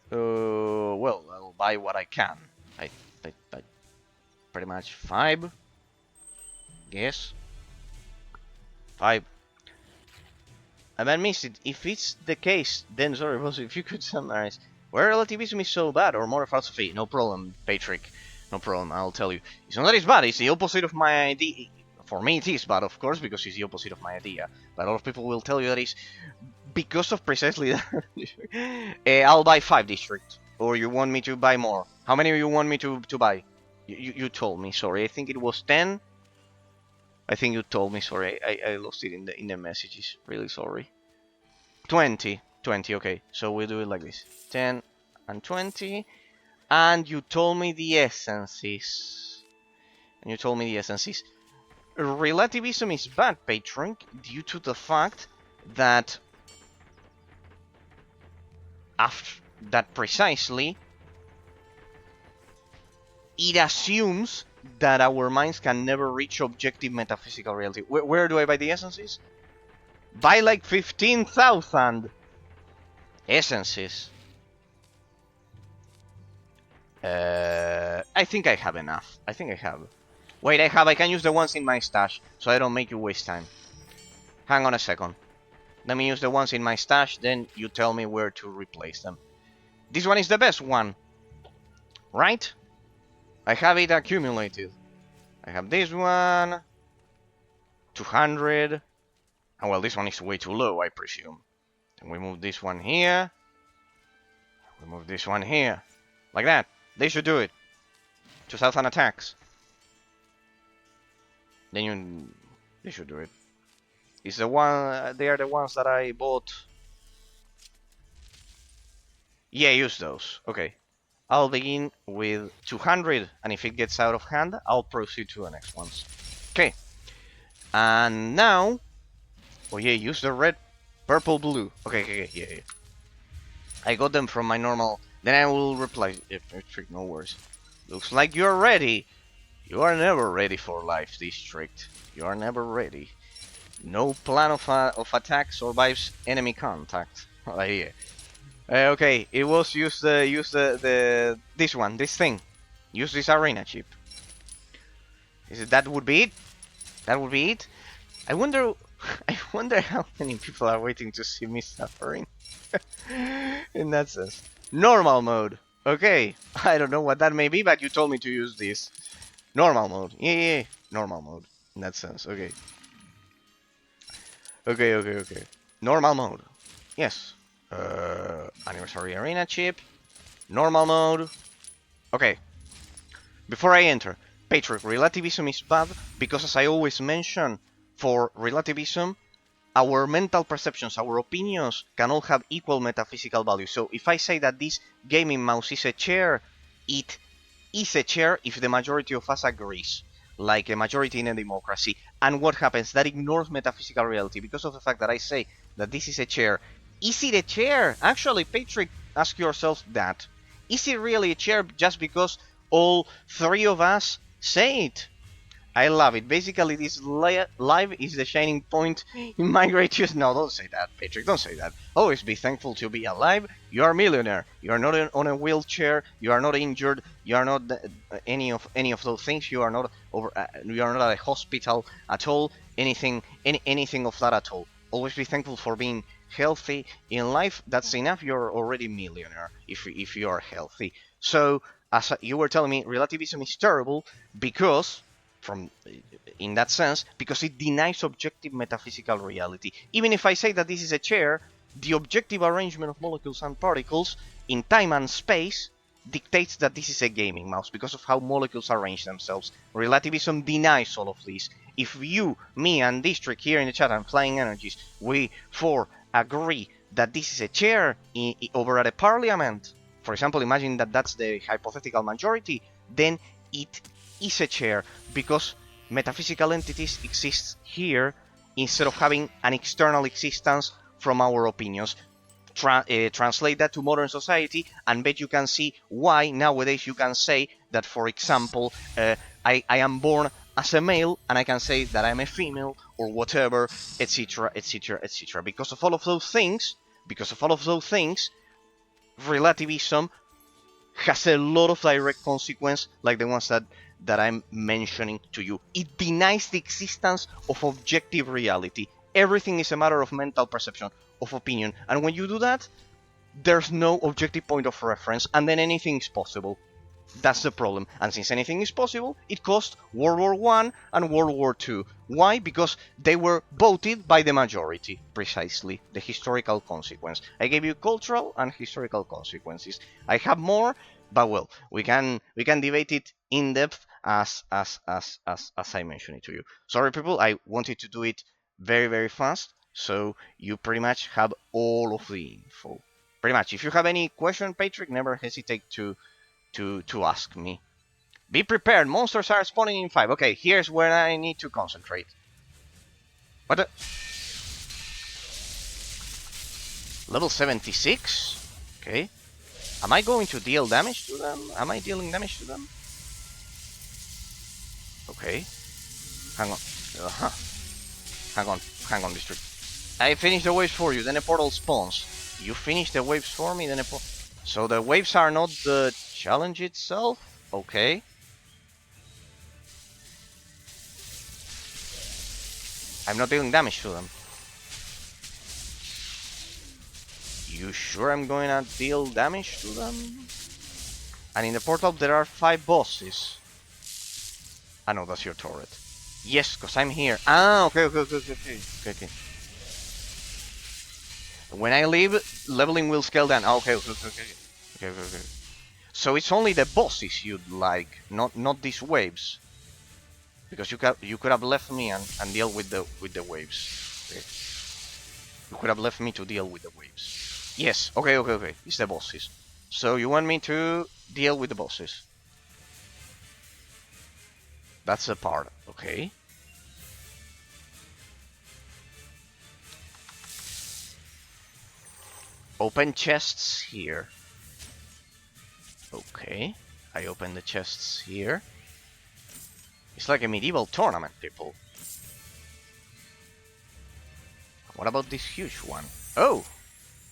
Well, I'll buy what I can. I pretty much 5. Guess. 5. I might miss it. If it's the case, then sorry, boss, if you could summarize. Why relativism is so bad, or more philosophy? No problem, Patrick. No problem, I'll tell you. It's not that it's bad, it's the opposite of my idea. For me it is bad, of course, because it's the opposite of my idea. But a lot of people will tell you that it's because of precisely that. I'll buy 5 district. Or you want me to buy more? How many you want me to buy? You told me, sorry. I think it was 10. I think you told me, sorry. I lost it in the messages. Really sorry. 20. 20, okay. So we'll do it like this. 10 and 20. And you told me the essences. Relativism is bad, patron, due to the fact that precisely it assumes that our minds can never reach objective metaphysical reality. Where do I buy the essences? Buy like 15,000 essences. I think I have enough. I think I have. Wait, I can use the ones in my stash, so I don't make you waste time. Hang on a second. Let me use the ones in my stash, then you tell me where to replace them. This one is the best one, right? I have it accumulated. I have this one, 200. Oh, well, this one is way too low, I presume. Then we move this one here. We move this one here. Like that. They should do it. 2,000 attacks. Then they should do it. It's the one. They are the ones that I bought. Yeah, use those. Okay. I'll begin with 200, and if it gets out of hand, I'll proceed to the next ones. Okay. And now, oh yeah, use the red, purple, blue. Okay, yeah. I got them from my normal. Then I will reply. District, no worries. Looks like you're ready. You are never ready for life, District. You are never ready. No plan of attack survives enemy contact. Yeah. Okay, it was use this thing. Use this arena chip. That would be it? That would be it? I wonder I wonder how many people are waiting to see me suffering. In that sense. Normal mode. Okay. I don't know what that may be, but you told me to use this. Normal mode. Yeah. Normal mode. In that sense. Okay. Okay. Normal mode. Yes. Anniversary arena chip. Normal mode. Okay. Before I enter, Patrick, relativism is bad because, as I always mention, for relativism, our mental perceptions, our opinions can all have equal metaphysical value. So if I say that this gaming mouse is a chair, it is a chair if the majority of us agrees, like a majority in a democracy. And what happens? That ignores metaphysical reality because of the fact that I say that this is a chair. Is it a chair? Actually, Patrick, ask yourself that. Is it really a chair just because all three of us say it? I love it. Basically, this live is the shining point in my greatest. No, don't say that, Patrick. Don't say that. Always be thankful to be alive. You are a millionaire. You are not on a wheelchair. You are not injured. You are not any of those things. You are not over. You are not at a hospital at all. Anything of that at all. Always be thankful for being healthy in life. That's enough. You're already a millionaire if you are healthy. So, as you were telling me, relativism is terrible because, in that sense, because it denies objective metaphysical reality. Even if I say that this is a chair, the objective arrangement of molecules and particles in time and space dictates that this is a gaming mouse because of how molecules arrange themselves. Relativism denies all of this. If you, me, and District here in the chat and Flying Energies, we four agree that this is a chair over at a parliament, for example, imagine that that's the hypothetical majority, then it is a chair because metaphysical entities exist here instead of having an external existence from our opinions. Translate that to modern society and bet you can see why nowadays you can say that, for example, I am born as a male and I can say that I'm a female or whatever, etc. Because of all of those things, relativism has a lot of direct consequence, like the ones that I'm mentioning to you. It denies the existence of objective reality. Everything is a matter of mental perception, of opinion. And when you do that, there's no objective point of reference, and then anything is possible. That's the problem. And since anything is possible, it caused World War I and World War II. Why? Because they were voted by the majority, precisely. The historical consequence. I gave you cultural and historical consequences. I have more, but well, we can debate it in depth as I mentioned it to you. Sorry, people, I wanted to do it very, very fast, so you pretty much have all of the info. Pretty much. If you have any question, Patrick, never hesitate to to ask me. Be prepared, monsters are spawning in 5. Okay, here's where I need to concentrate. What the? Level 76? Okay. Am I going to deal damage to them? Am I dealing damage to them? Okay. Hang on. Hang on, district. I finished the waves for you, then a portal spawns. You finish the waves for me, then a portal... So the waves are not the challenge itself? Okay. I'm not dealing damage to them. You sure I'm going to deal damage to them? And in the portal there are 5 bosses. Ah no, that's your turret. Yes, because I'm here. Ah, okay. When I leave, leveling will scale down. Okay. So it's only the bosses you'd like, not these waves. Because you could have left me and deal with the waves. Okay. You could have left me to deal with the waves. Yes, okay. It's the bosses. So you want me to deal with the bosses. That's the part, okay. Open chests here. Okay, I open the chests here. It's like a medieval tournament, people. What about this huge one? Oh!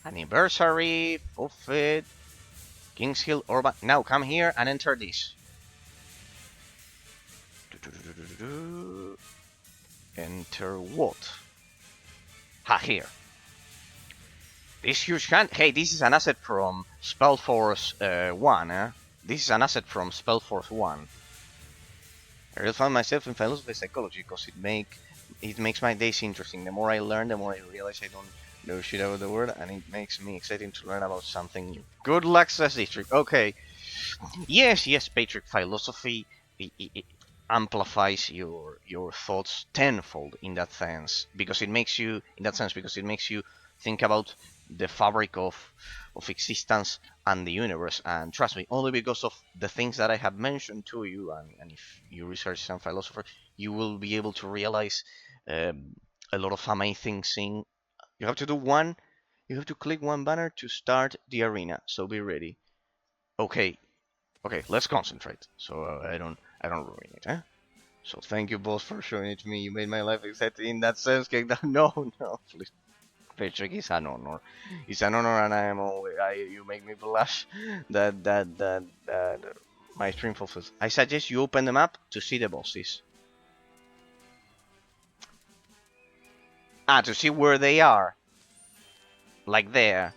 Anniversary, Buffet, King's Hill, Urban. Now come here and enter this. Enter what? Ha, here. This huge hand. Hey, this is an asset from Spellforce 1. This is an asset from Spellforce 1. I really found myself in philosophy psychology because it makes my days interesting. The more I learn, the more I realize I don't know shit about the world, and it makes me exciting to learn about something new. Good luck, says District. Okay. Yes, Patrick. Philosophy it amplifies your thoughts tenfold in that sense, because it makes you think about the fabric of existence and the universe. And trust me, only because of the things that I have mentioned to you, and if you research some philosopher, you will be able to realize a lot of amazing things. You have to click one banner to start the arena, so be ready. Okay, let's concentrate, so I don't ruin it, huh? So thank you both for showing it to me. You made my life exciting in that sense. No, please. Patrick, it's an honor. It's an honor, and you make me blush. That my stream fulfills. I suggest you open the map to see the bosses. To see where they are. Like there.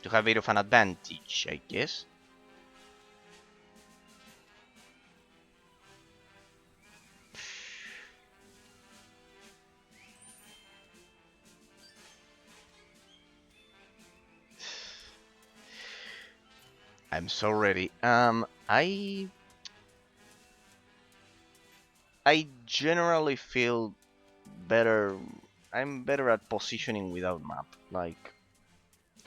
To have a bit of an advantage, I guess. I'm so ready. I generally feel better. I'm better at positioning without map. Like,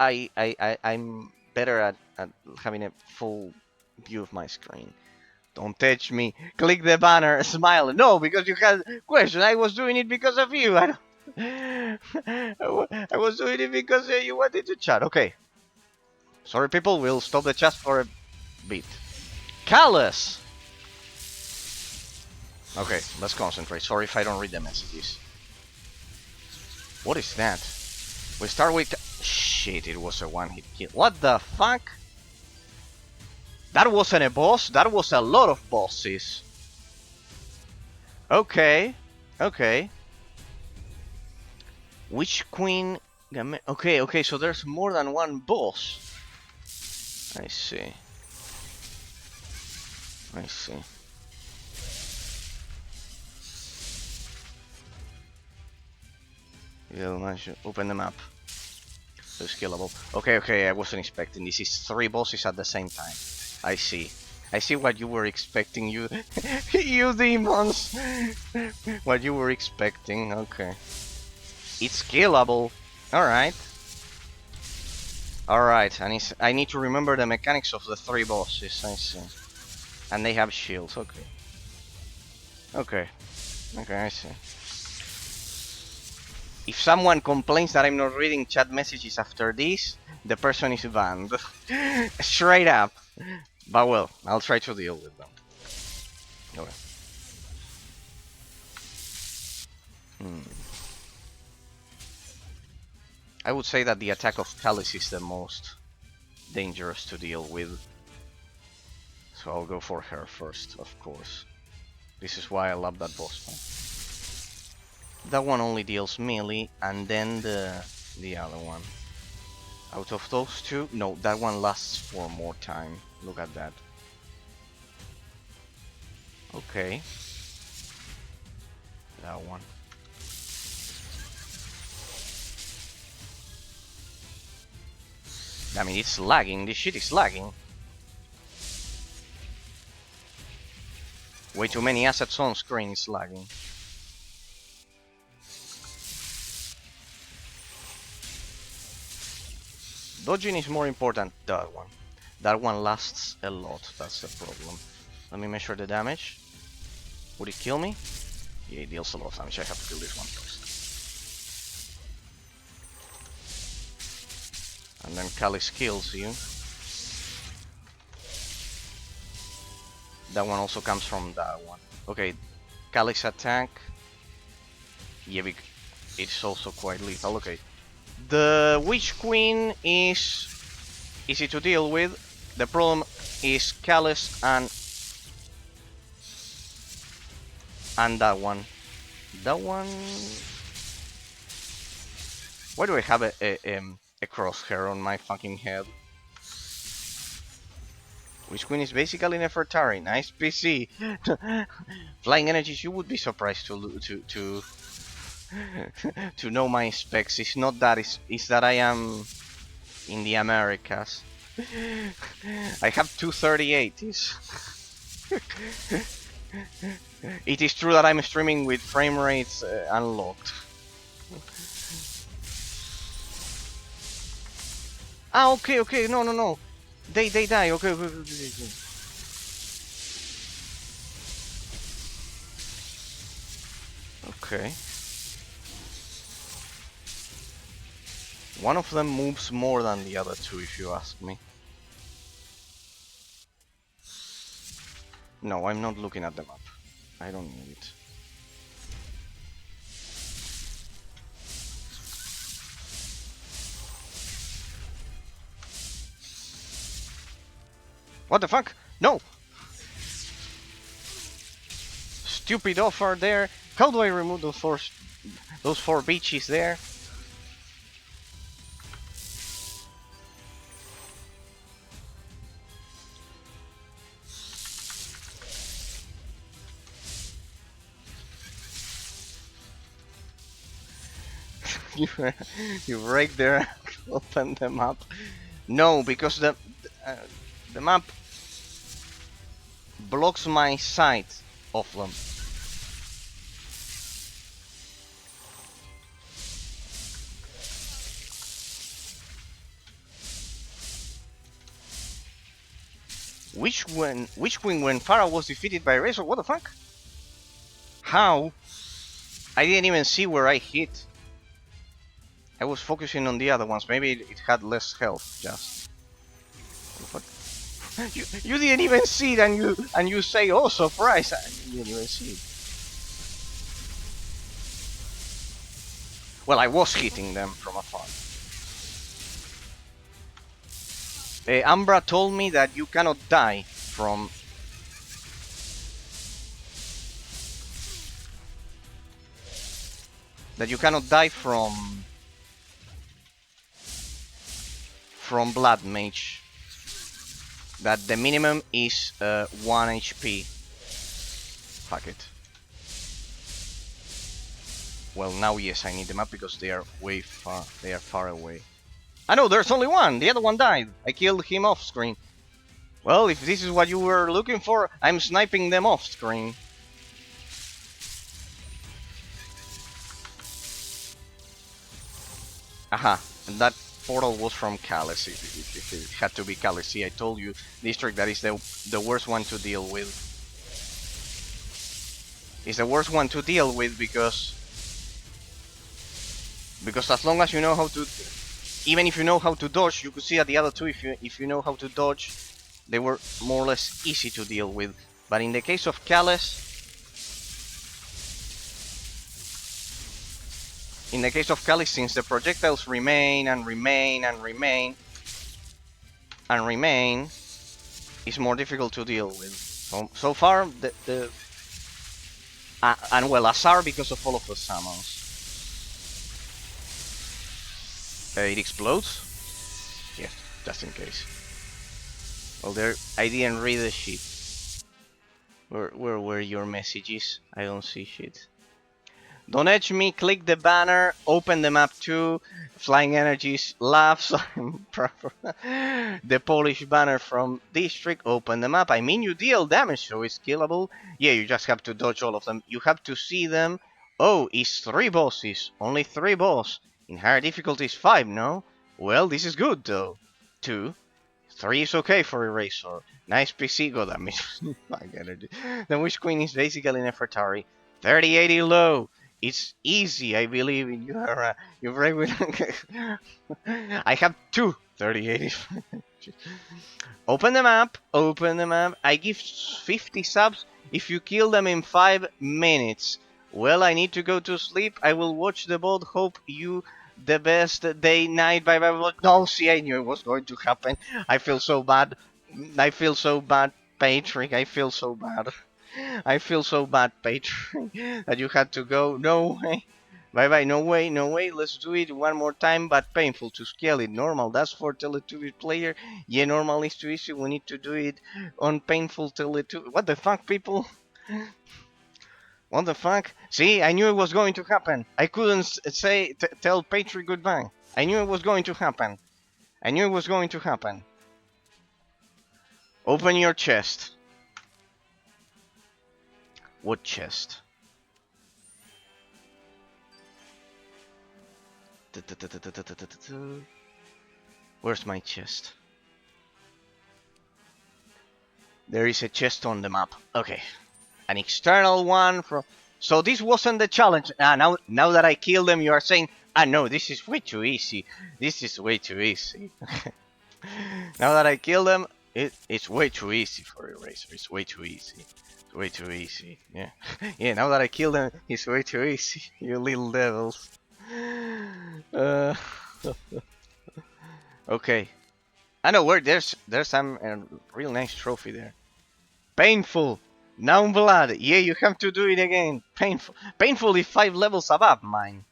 I'm better at having a full view of my screen. Don't touch me. Click the banner. Smile. No, because you had question. I was doing it because of you. I was doing it because you wanted to chat. Okay. Sorry, people. We'll stop the chat for a bit. Callus! Okay, let's concentrate. Sorry if I don't read the messages. What is that? We start with... Shit, it was a one-hit kill. What the fuck? That wasn't a boss. That was a lot of bosses. Okay. Which queen... Okay, so there's more than one boss. I see. Open the map. So scalable. Okay, I wasn't expecting this. Is 3 bosses at the same time. I see what you were expecting, you you demons. What you were expecting, okay. It's scalable. Alright. Alright, I need to remember the mechanics of the 3 bosses, I see. And they have shields, okay. Okay, I see. If someone complains that I'm not reading chat messages after this, the person is banned. Straight up. But well, I'll try to deal with them. Okay. I would say that the attack of Callus is the most dangerous to deal with. So I'll go for her first, of course. This is why I love that boss fight. That one only deals melee, and then the other one. Out of those two, no, that one lasts for more time. Look at that. Okay. That one. I mean, it's lagging. This shit is lagging. Way too many assets on screen is lagging. Dodging is more important than that one. That one lasts a lot, that's the problem. Let me measure the damage. Would it kill me? Yeah, it deals a lot of damage. I have to kill this one first. And then Callus kills you. That one also comes from that one. Okay, Callus attack. Yeah, it's also quite lethal. Okay. The Witch Queen is easy to deal with. The problem is Callus and that one. That one. Why do I have a crosshair on my fucking head? Witch Queen is basically Nefertari. Nice PC. Flying Energies, you would be surprised to to know my specs. It's not that, it's that I am in the Americas. I have 23080s. It is true that I'm streaming with frame rates unlocked. Ah, okay, no. They die, okay. Okay. One of them moves more than the other two, if you ask me. No, I'm not looking at the map. I don't need it. What the fuck? No! Stupid offer there. How do I remove those four beaches there? you break there, open the map. No, because the map blocks my sight of them. Which queen when Farah was defeated by Razor? What the fuck? How? I didn't even see where I hit. I was focusing on the other ones. Maybe it had less health, just. What? You didn't even see it, and you say, "Oh, surprise!" I didn't even see it. Well, I was hitting them from afar. Ambra told me that you cannot die from. That you cannot die from Blood Mage. That the minimum is 1 HP. Fuck it. Well, now yes, I need them up because they are way far. They are far away. I know there's only one. The other one died. I killed him off screen. Well, if this is what you were looking for, I'm sniping them off screen. Aha, and that portal was from Calais. If it had to be Calais, see, I told you, district that is the worst one to deal with. It's the worst one to deal with because as long as you know how to, even if you know how to dodge, you could see at the other two, if you know how to dodge, they were more or less easy to deal with. But in the case of Calais, since the projectiles remain and remain and remain and remain, it's more difficult to deal with. So far, and well, Azar because of all of the summons. It explodes? Yes, just in case. Well, there, I didn't read the shit. Where were your messages? I don't see shit. Don't edge me, click the banner, open the map too. Flying Energies laughs. The Polish banner from district, open the map. I mean, you deal damage, so it's killable. Yeah, you just have to dodge all of them. You have to see them. Oh, it's 3 bosses. Only 3 boss. In higher difficulties 5, no? Well, this is good though. 2. 3 is okay for Eraser. Nice PC, god damn it. I get it. The Wish Queen is basically Nefertari. 3080 low. It's easy, I believe in your regular. I have 2 3080. Open the map, open the map. I give 50 subs if you kill them in 5 minutes. Well, I need to go to sleep. I will watch the boat. Hope you the best day, night. Bye bye. No, see, I knew it was going to happen. I feel so bad. I feel so bad, Patrick. I feel so bad. I feel so bad, Patrick, that you had to go. No way. Bye bye. No way. No way. Let's do it one more time, but painful to scale it. Normal. That's for Teletubbies player. Yeah, normal is too easy. We need to do it on painful Teletubbies. What the fuck, people? What the fuck? See, I knew it was going to happen. I couldn't tell Patrick goodbye. I knew it was going to happen. I knew it was going to happen. Open your chest. What chest? Where's my chest? There is a chest on the map. Okay. An external one from... So this wasn't the challenge. Now that I killed them, you are saying, no, this is way too easy. This is way too easy. Now that I killed them, it's way too easy for Eraser. It's way too easy. It's way too easy. Yeah. Yeah, now that I killed them, it's way too easy. You little devils. Okay. I know where there's some real nice trophy there. Painful. Now blood. Yeah, you have to do it again. Painful. Painful is 5 levels above mine.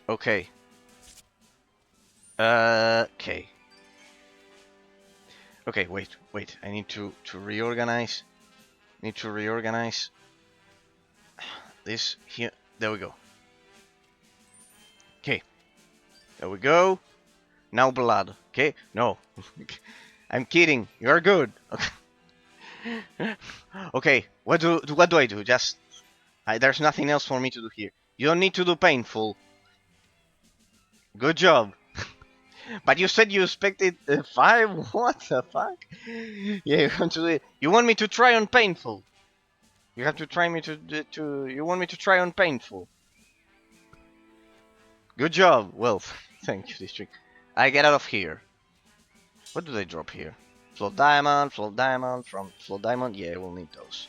Okay. Okay. Okay, wait. I need to reorganize. This here. There we go. Okay. There we go. Now blood. Okay. No. I'm kidding. You're good. Okay. Okay. What do I do? Just there's nothing else for me to do here. You don't need to do painful. Good job. But you said you expected 5? What the fuck? Yeah, you have to do it. You want me to try on painful? You have to try me to. You want me to try on painful? Good job. Well, thank you, district. I get out of here. What do they drop here? Float diamond, from float diamond. Yeah, we'll need those.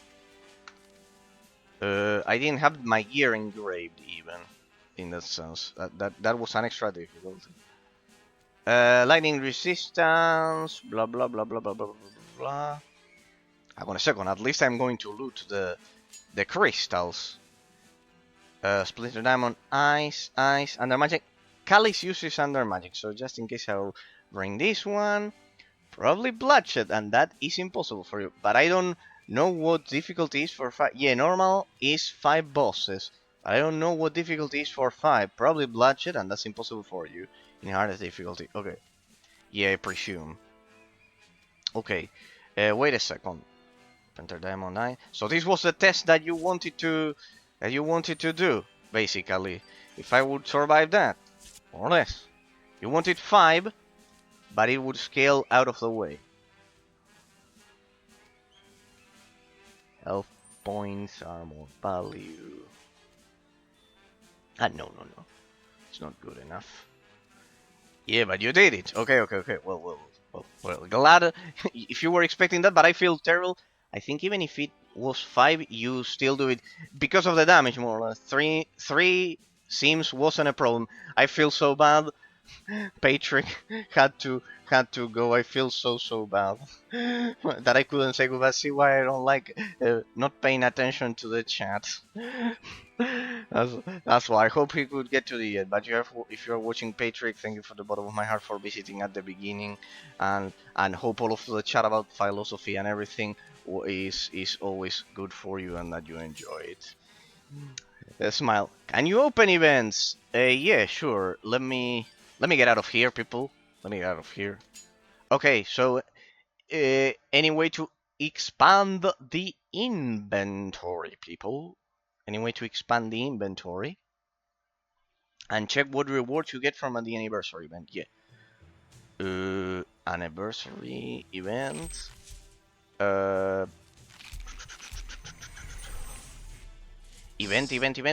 I didn't have my gear engraved even. In that sense, that was an extra difficulty. Lightning resistance, blah blah blah blah blah blah blah blah. Hang on a second. At least I'm going to loot the crystals. Splinter diamond, ice, under magic. Calyx uses under magic, so just in case I'll bring this one. Probably bloodshed, and that is impossible for you. But I don't know what difficulty is for 5. Yeah, normal is 5 bosses. But I don't know what difficulty is for 5. Probably bloodshed, and that's impossible for you in hardest difficulty. Okay. Yeah, I presume. Okay. Wait a second. Enter diamond 9. So this was the test that you wanted to do, basically. If I would survive that, more or less. You wanted 5, but it would scale out of the way. Health points are more value. Ah, no. It's not good enough. Yeah, but you did it. Okay. Well. Glad if you were expecting that, but I feel terrible. I think even if it was 5, you still do it because of the damage, more or less. Three seems wasn't a problem. I feel so bad. Patrick had to go. I feel so bad that I couldn't say goodbye. See why I don't like not paying attention to the chat. that's, that's why I hope he could get to the end. But if you're watching Patrick, thank you from the bottom of my heart for visiting at the beginning, and hope all of the chat about philosophy and everything is always good for you and that you enjoy it. Smile. Can you open events? Yeah, sure. Let me get out of here, people. Let me get out of here. Okay, so any way to expand the inventory, people? Any way to expand the inventory? And check what rewards you get from the anniversary event. Yeah. Anniversary event. Event.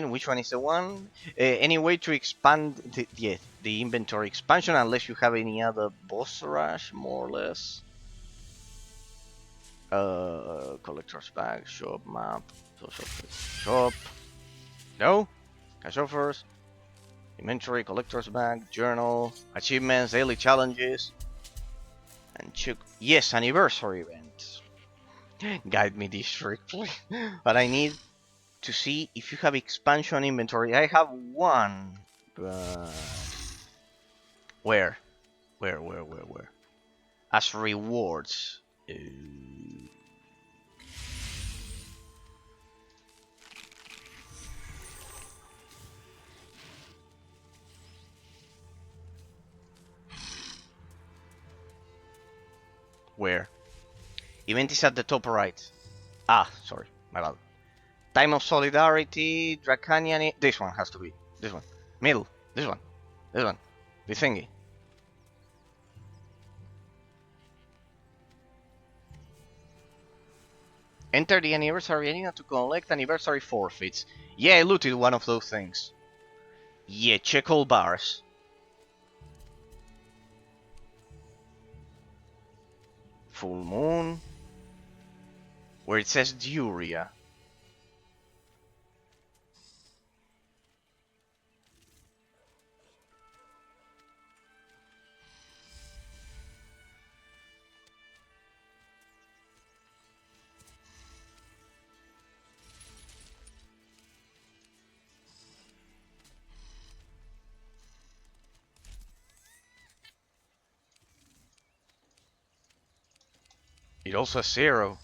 Which one is the one? Any way to expand the inventory expansion, unless you have any other boss rush, more or less. Collector's bag, shop map, shop. No, cash offers, inventory, collector's bag, journal, achievements, daily challenges, and check. Yes, anniversary event. Guide me district, please. But I need to see if you have expansion inventory. I have one, but where? As rewards. Where? Event is at the top right. Ah, sorry, my bad. Time of Solidarity, Dracanian. This one has to be. This one. Middle. This one. The thingy. Enter the anniversary arena to collect anniversary forfeits. Yeah, I looted one of those things. Yeah, check all bars. Full moon. Where it says Duria. It also has 0.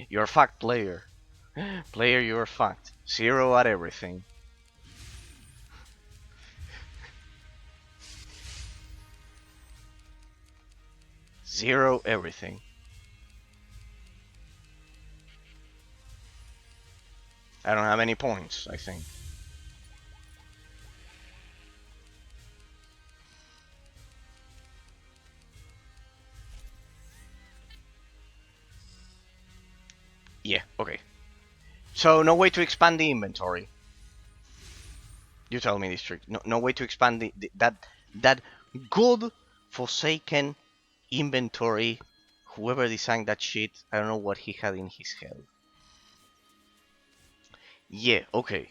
You're a fact, player. Player, you're a fact. 0 at everything. Zero everything. I don't have any points, I think. Yeah, okay. So no way to expand the inventory. You tell me, District. No way to expand that god forsaken inventory. Whoever designed that shit, I don't know what he had in his head. Yeah, okay.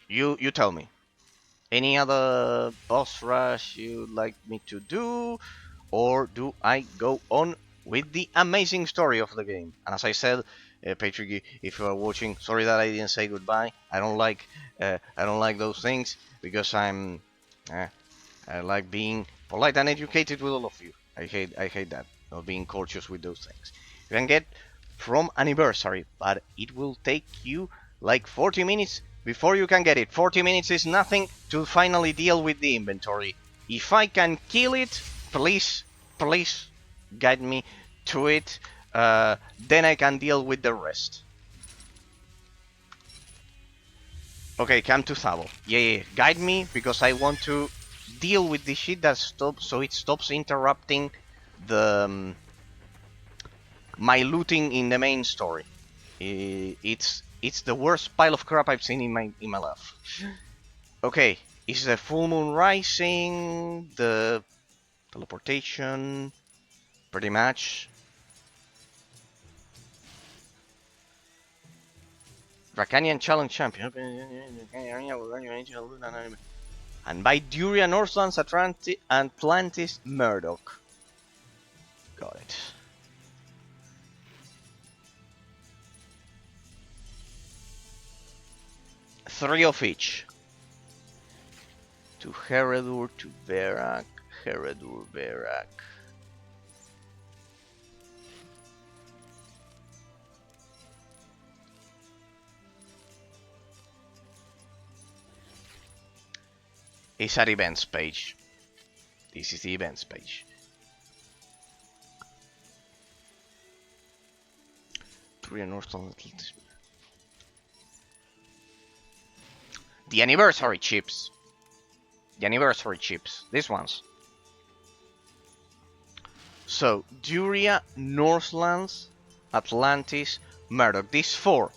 You tell me. Any other boss rush you'd like me to do? Or do I go on with the amazing story of the game? And as I said, Patrick, if you are watching, sorry that I didn't say goodbye. I don't like those things because I like being polite and educated with all of you. I hate that, not being courteous with those things. You can get from anniversary, but it will take you like 40 minutes before you can get it. 40 minutes is nothing to finally deal with the inventory. If I can kill it, please guide me to it. Then I can deal with the rest. Okay, come to Thabo. Yeah. Guide me, because I want to deal with this shit that stops, so it stops interrupting the my looting in the main story. It's the worst pile of crap I've seen in my life. Okay, is the full moon rising? The teleportation, pretty much. Dracanian Challenge Champion. And by Duria Northlands Atlantis Murdoch. Got it. Three of each. To Heredur, to Verak, Heredur, Verak. It's at events page. This is the events page. Duria Northlands Atlantis. The anniversary chips. The anniversary chips. These ones. So, Duria, Northlands, Atlantis, Murdoch. These four.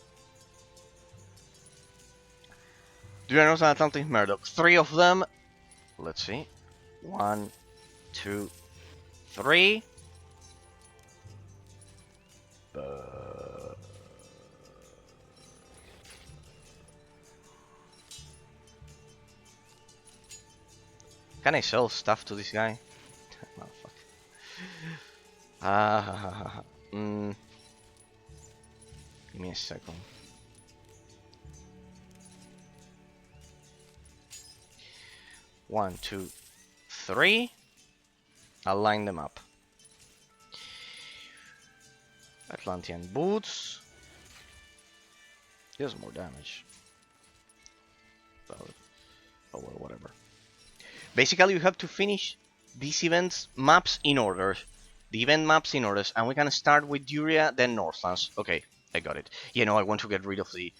Duria, Northlands, Atlantis, Murdoch. Three of them. Let's see. 1, 2, 3. Can I sell stuff to this guy? Motherfucker. Give me a second. One, two, three. I'll line them up. Atlantean boots. He does more damage. Oh well, whatever. Basically, you have to finish these events maps in order. The event maps in orders, and we can start with Duria, then Northlands. Okay, I got it. You know, I want to get rid of the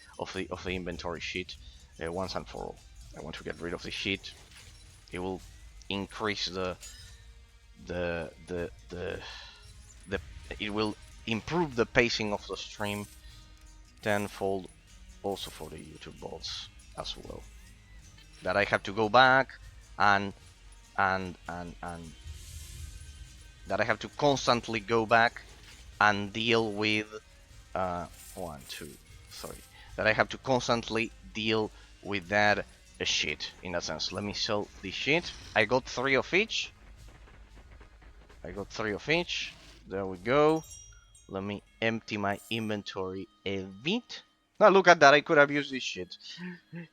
inventory sheet once and for all. I want to get rid of the sheet. It will increase it will improve the pacing of the stream tenfold, also for the YouTube bots as well. That I have to go back and that I have to constantly go back and deal with 1, 2, 3. That I have to constantly deal with that shit in a sense. Let me sell this shit. I got 3 of each. There we go. Let me empty my inventory a bit. Now look at that, I could have used this shit.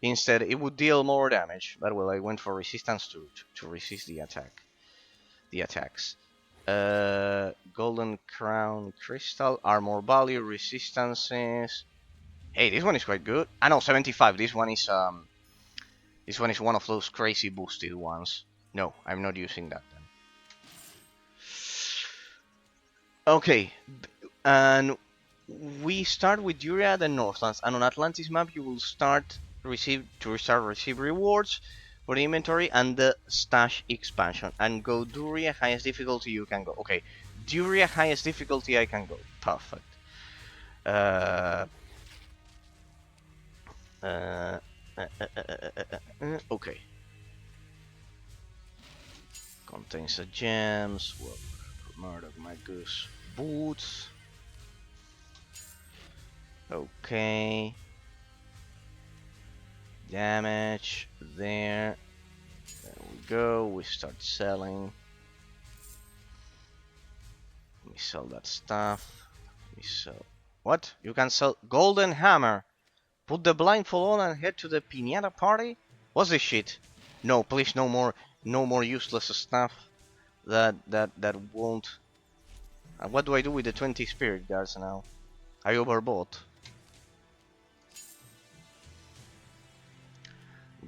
Instead, it would deal more damage. But well, I went for resistance to resist the attacks. Golden Crown Crystal, Armor Value, Resistances. Hey, this one is quite good. I know, 75. This one is one of those crazy boosted ones. No, I'm not using that then. Okay, and we start with Duria, then Northlands, and on Atlantis map you will start receive rewards for the inventory and the stash expansion, and go Duria, highest difficulty you can go. Okay, Duria, highest difficulty I can go. Perfect. Okay. Contains the gems. Well, Murdoch, my goose. Boots. Okay. Damage. There. There we go. We start selling. Let me sell that stuff. Let me sell. What? You can sell golden hammer. Put the blindfold on and head to the piñata party? What's this shit? No, please, no more useless stuff. That won't. And what do I do with the 20 spirit guards now? I overbought.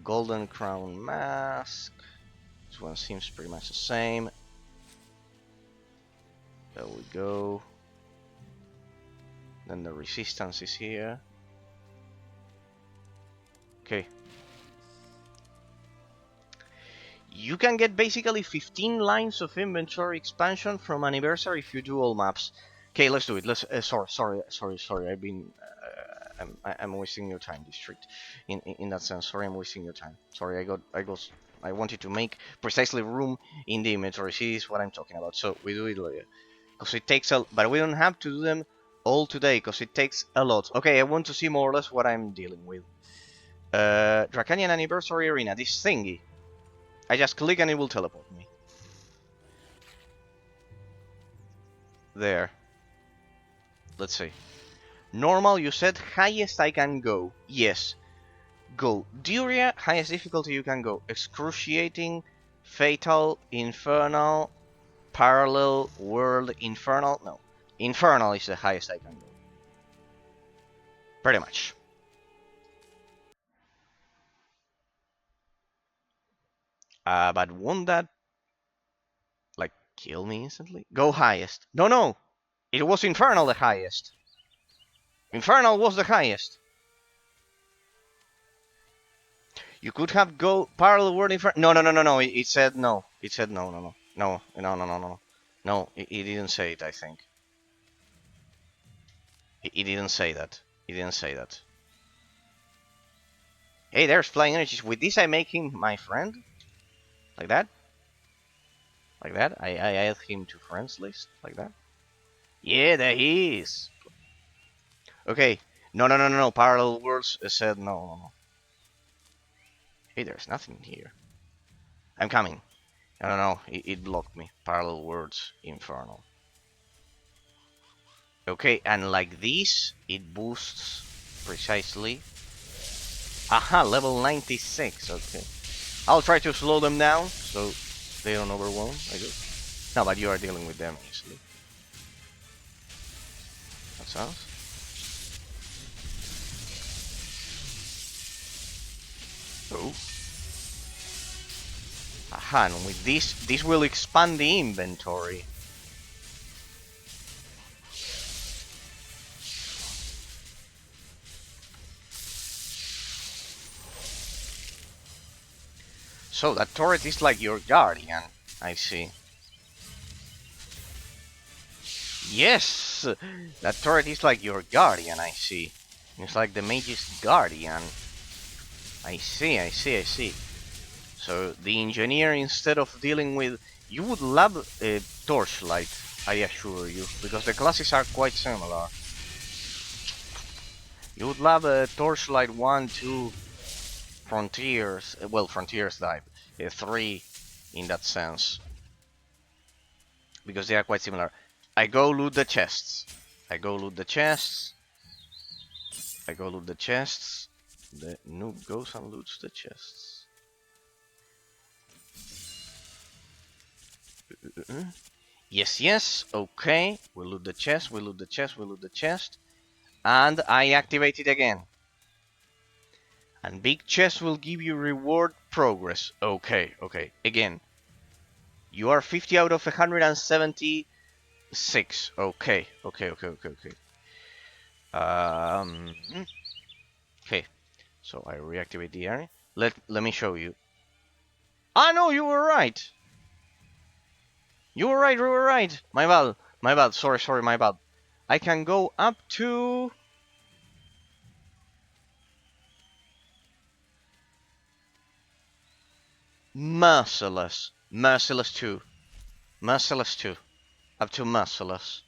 Golden crown mask. This one seems pretty much the same. There we go. Then the resistance is here. Okay. You can get basically 15 lines of inventory expansion from Anniversary if you do all maps. Okay, let's do it. Let's. Sorry. I've been. I'm wasting your time, District. In that sense, sorry, I'm wasting your time. Sorry, I wanted to make precisely room in the inventory. See, this is what I'm talking about. So we do it later, because it takes a. But we don't have to do them all today, because it takes a lot. Okay, I want to see more or less what I'm dealing with. Dracanian Anniversary Arena. This thingy. I just click and it will teleport me. There. Let's see. Normal, you said highest I can go. Yes. Go. Duria, highest difficulty you can go. Excruciating, fatal, infernal, parallel, world, infernal. No. Infernal is the highest I can go. Pretty much. But won't that, like, kill me instantly? Go highest. No! It was infernal the highest. Infernal was the highest. You could have go parallel world infernal. No. It said no. It said no. No, it didn't say it, I think. It didn't say that. It didn't say that. Hey, there's flying energies. With this, I make him my friend. Like that. Like that. I add him to friends list. Like that. Yeah, there he is. Okay. No. Parallel worlds said no. Hey, there's nothing here. I'm coming. No. It blocked me. Parallel worlds infernal. Okay, and like this, it boosts precisely. Aha, level 96. Okay. I'll try to slow them down so they don't overwhelm, I guess. No, but you are dealing with them easily. That sounds. Oh. Aha, and with this will expand the inventory. So that turret is like your guardian, I see. Yes! That turret is like your guardian, I see. It's like the mage's guardian. I see. So the engineer, instead of dealing with... You would love a torchlight, I assure you, because the classes are quite similar. You would love a torchlight 1, 2, frontiers... Well, frontiers type. 3 in that sense. Because they are quite similar. I go loot the chests. The noob goes and loots the chests. Yes, okay. We loot the chest. And I activate it again. And big chest will give you reward progress. Okay. Again. You are 50 out of 176. Okay. Okay. So I reactivate the area. Let me show you. Ah, no, you were right. You were right. My bad. Sorry, my bad. I can go up to... Merciless 2. Up to Merciless.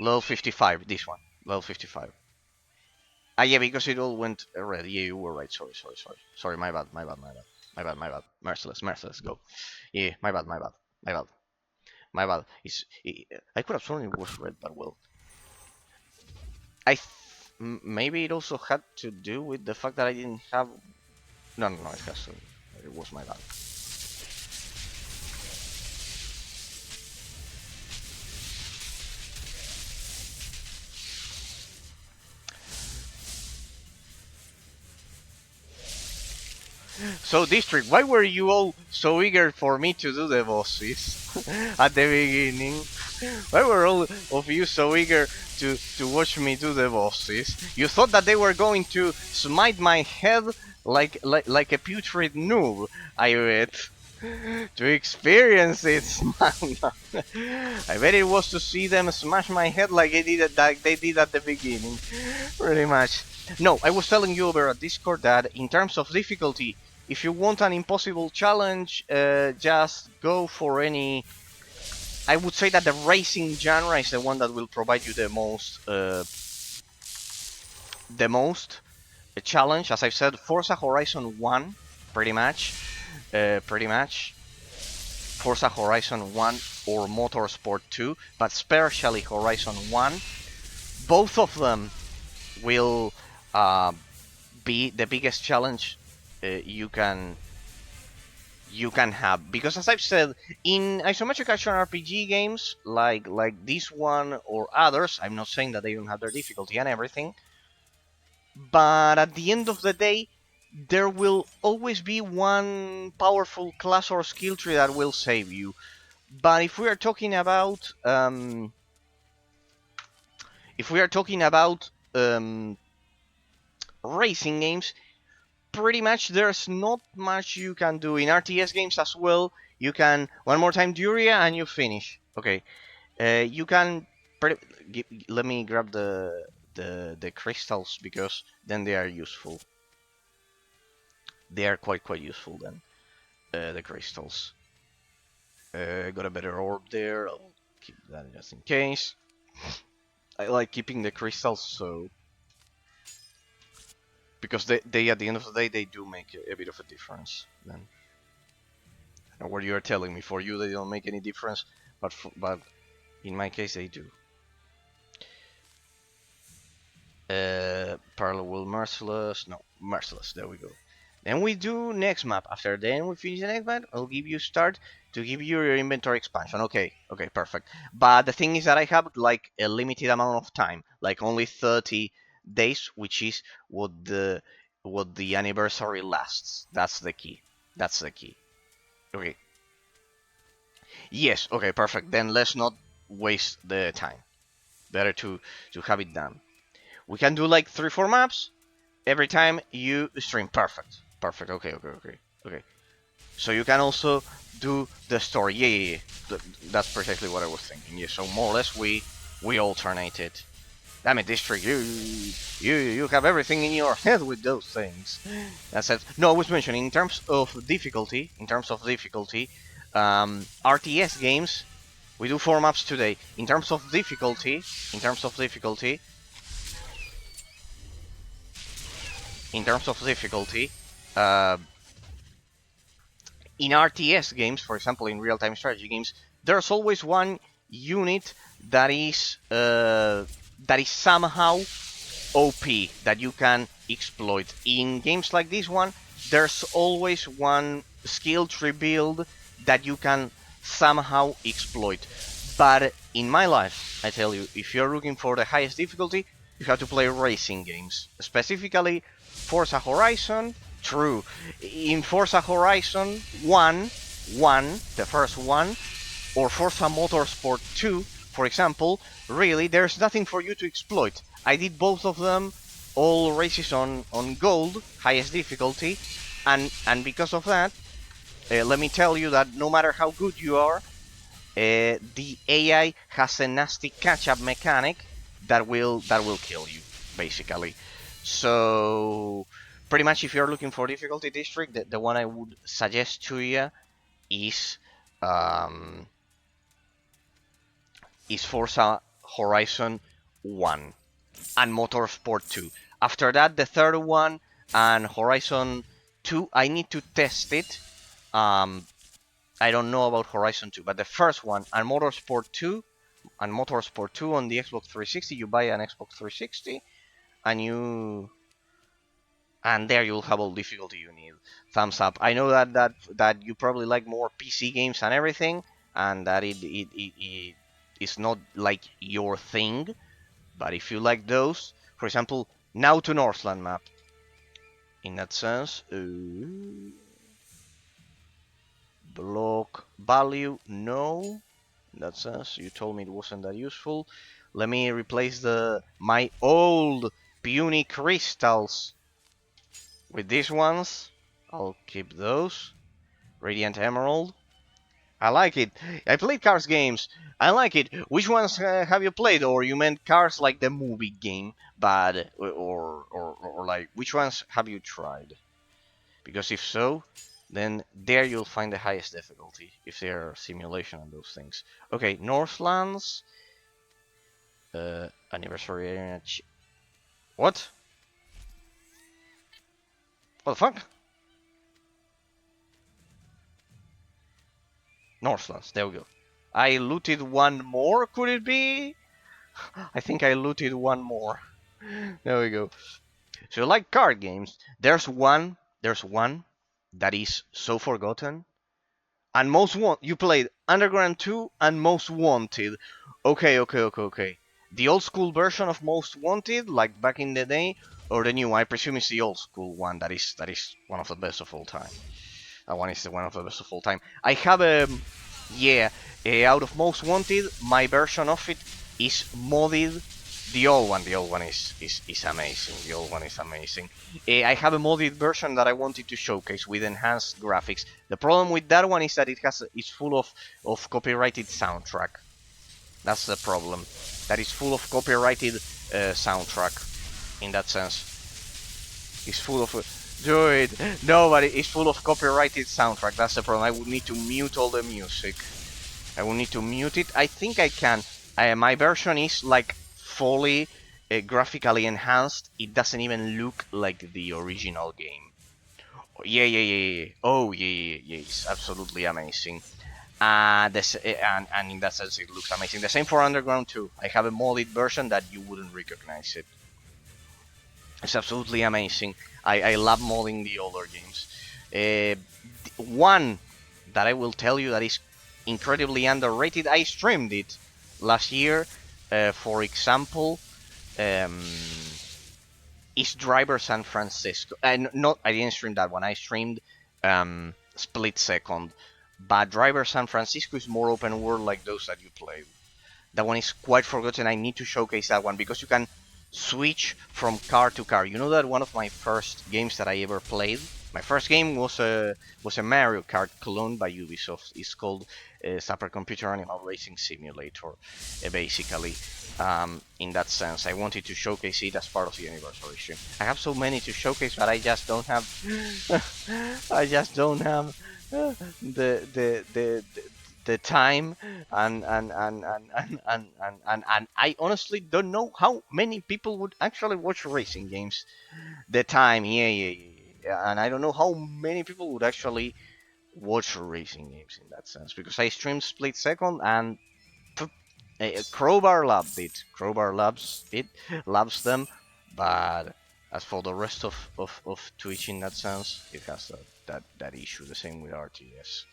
Level 55, this one. Level 55. Ah, yeah, because it all went red. Yeah, you were right. Sorry, my bad. Merciless, go. Yeah, my bad. I could have sworn it was red, but well. Maybe it also had to do with the fact that I didn't have... No, it has to. It was my bad. So, District, why were you all so eager for me to do the bosses at the beginning? Why were all of you so eager to watch me do the bosses? You thought that they were going to smite my head like a putrid noob, I bet. To experience it, I bet it was to see them smash my head like they did at the beginning. Pretty much. No, I was telling you over at Discord that in terms of difficulty, if you want an impossible challenge, just go for any. I would say that the racing genre is the one that will provide you the most challenge. As I've said, Forza Horizon 1, pretty much, Forza Horizon 1 or Motorsport 2, but especially Horizon 1. Both of them will be the biggest challenge you can have, because as I've said, in isometric action RPG games like this one or others, I'm not saying that they don't have their difficulty and everything, but at the end of the day, there will always be one powerful class or skill tree that will save you. But if we are talking about racing games, pretty much there's not much you can do. In RTS games as well, you can one more time Duria and you finish. Okay, you can. Let me grab the crystals, because then they are useful. They are quite useful then. The crystals. Got a better orb there. I'll keep that just in case. I like keeping the crystals so, because they at the end of the day they do make a bit of a difference then. And what you are telling me, for you they don't make any difference, but in my case they do. Parallel will merciless. No, merciless. There we go. Then we do next map. After then we finish the next map, I'll give you start to give you your inventory expansion. Okay, perfect. But the thing is that I have like a limited amount of time, like only 30 days, which is what the anniversary lasts. That's the key. That's the key. Okay. Yes. Okay. Perfect. Then let's not waste the time. Better to have it done. We can do like 3-4 maps every time you stream. Perfect. Okay. So you can also do the story. Yeah. That's precisely what I was thinking. Yeah. So more or less we alternate it. Damn it, District, you have everything in your head with those things. That's it. No, I was mentioning in terms of difficulty. RTS games, we do 4 maps today. In terms of difficulty, uh, in RTS games, for example, in real-time strategy games, there's always one unit that is somehow OP that you can exploit. In games like this one, there's always one skill tree build that you can somehow exploit. But in my life, I tell you, if you're looking for the highest difficulty, you have to play racing games. Specifically, Forza Horizon. True. In Forza Horizon 1, the first one, or Forza Motorsport 2, for example, really, there's nothing for you to exploit. I did both of them, all races on gold, highest difficulty, and because of that, let me tell you that no matter how good you are, the AI has a nasty catch-up mechanic that will kill you, basically. So pretty much, if you're looking for difficulty district, the one I would suggest to you is Forza Horizon 1 and Motorsport 2. After that, the third one and Horizon 2, I need to test it. I don't know about Horizon 2, but the first one and Motorsport 2 on the Xbox 360, you buy an Xbox 360 and there you'll have all difficulty you need. Thumbs up. I know that you probably like more PC games and everything, and that it is not like your thing. But if you like those, for example, now to Northland map. In that sense, block value, no. in that sense. You told me it wasn't that useful. Let me replace my old puny crystals with these ones. I'll keep those. Radiant Emerald. I like it. I played cars games. I like it. Which ones have you played? Or you meant cars like the movie game, but or like which ones have you tried? Because if so, then there you'll find the highest difficulty if they're simulation and those things. Okay, Northlands. Anniversary area. What? What the fuck? Northlands. There we go. I looted one more. Could it be? I think I looted one more. There we go. So like card games, there's one that is so forgotten. And you played Underground 2 and Most Wanted. Okay. The old school version of Most Wanted, like back in the day, or the new? I presume it's the old school one that is one of the best of all time. That one is one of the best of all time. I have yeah, out of Most Wanted, my version of it is modded. The old one is amazing. The old one is amazing. I have a modded version that I wanted to showcase with enhanced graphics. The problem with that one is that it's full of copyrighted soundtrack. That's the problem. That is full of copyrighted soundtrack. In that sense, it's full of. Do it. No, but it's full of copyrighted soundtrack. That's the problem. I would need to mute all the music. I will need to mute it. I think I can. My version is like fully graphically enhanced. It doesn't even look like the original game. Yeah. Oh, yeah. It's absolutely amazing. And in that sense, it looks amazing. The same for Underground 2. I have a modded version that you wouldn't recognize it. It's absolutely amazing. I love modding the older games. One that I will tell you that is incredibly underrated. I streamed it last year. For example, um, is Driver San Francisco. And not, I didn't stream that one. I streamed Split Second. But Driver San Francisco is more open world like those that you played. That one is quite forgotten. I need to showcase that one because you can switch from car to car. You know that one of my first games that I ever played, my first game was a Mario Kart clone by Ubisoft. It's called Supercomputer Animal Racing Simulator, basically. In that sense, I wanted to showcase it as part of the anniversary stream. I have so many to showcase, but I just don't have. I just don't have the time and I honestly don't know how many people would actually watch racing games. The time, yeah. And I don't know how many people would actually watch racing games in that sense because I streamed Split Second and Crowbar loved it. Crowbar loves them, but as for the rest of Twitch in that sense, it has that issue. The same with RTS.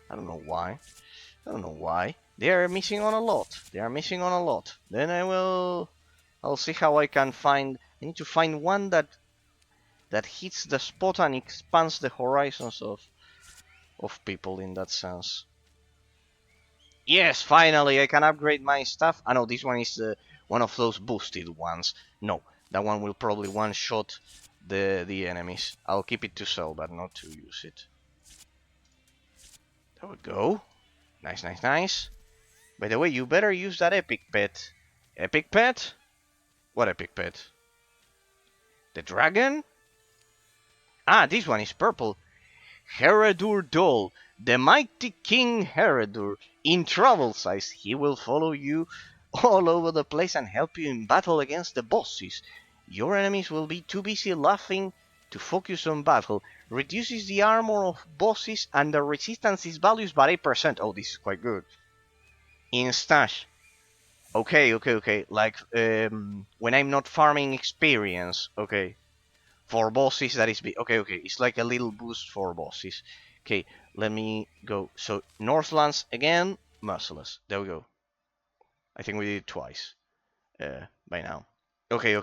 I don't know why. They are missing on a lot. Then I'll see how I can find. I need to find one that hits the spot and expands the horizons of people in that sense. Yes, finally I can upgrade my stuff. I know this one is one of those boosted ones. No, that one will probably one-shot the enemies. I'll keep it to sell, but not to use it. There we go. Nice. By the way, you better use that epic pet. Epic pet? What epic pet? The dragon? Ah, this one is purple. Heredur Dol, the mighty King Heredur. In travel size, he will follow you all over the place and help you in battle against the bosses. Your enemies will be too busy laughing to focus on battle. Reduces the armor of bosses and the resistance is values by 8%. Oh, this is quite good. In stash. Okay. Like, when I'm not farming experience, okay. For bosses, that is big. Okay. It's like a little boost for bosses. Okay, let me go. So, Northlands again, merciless. There we go. I think we did it twice. By now. Okay.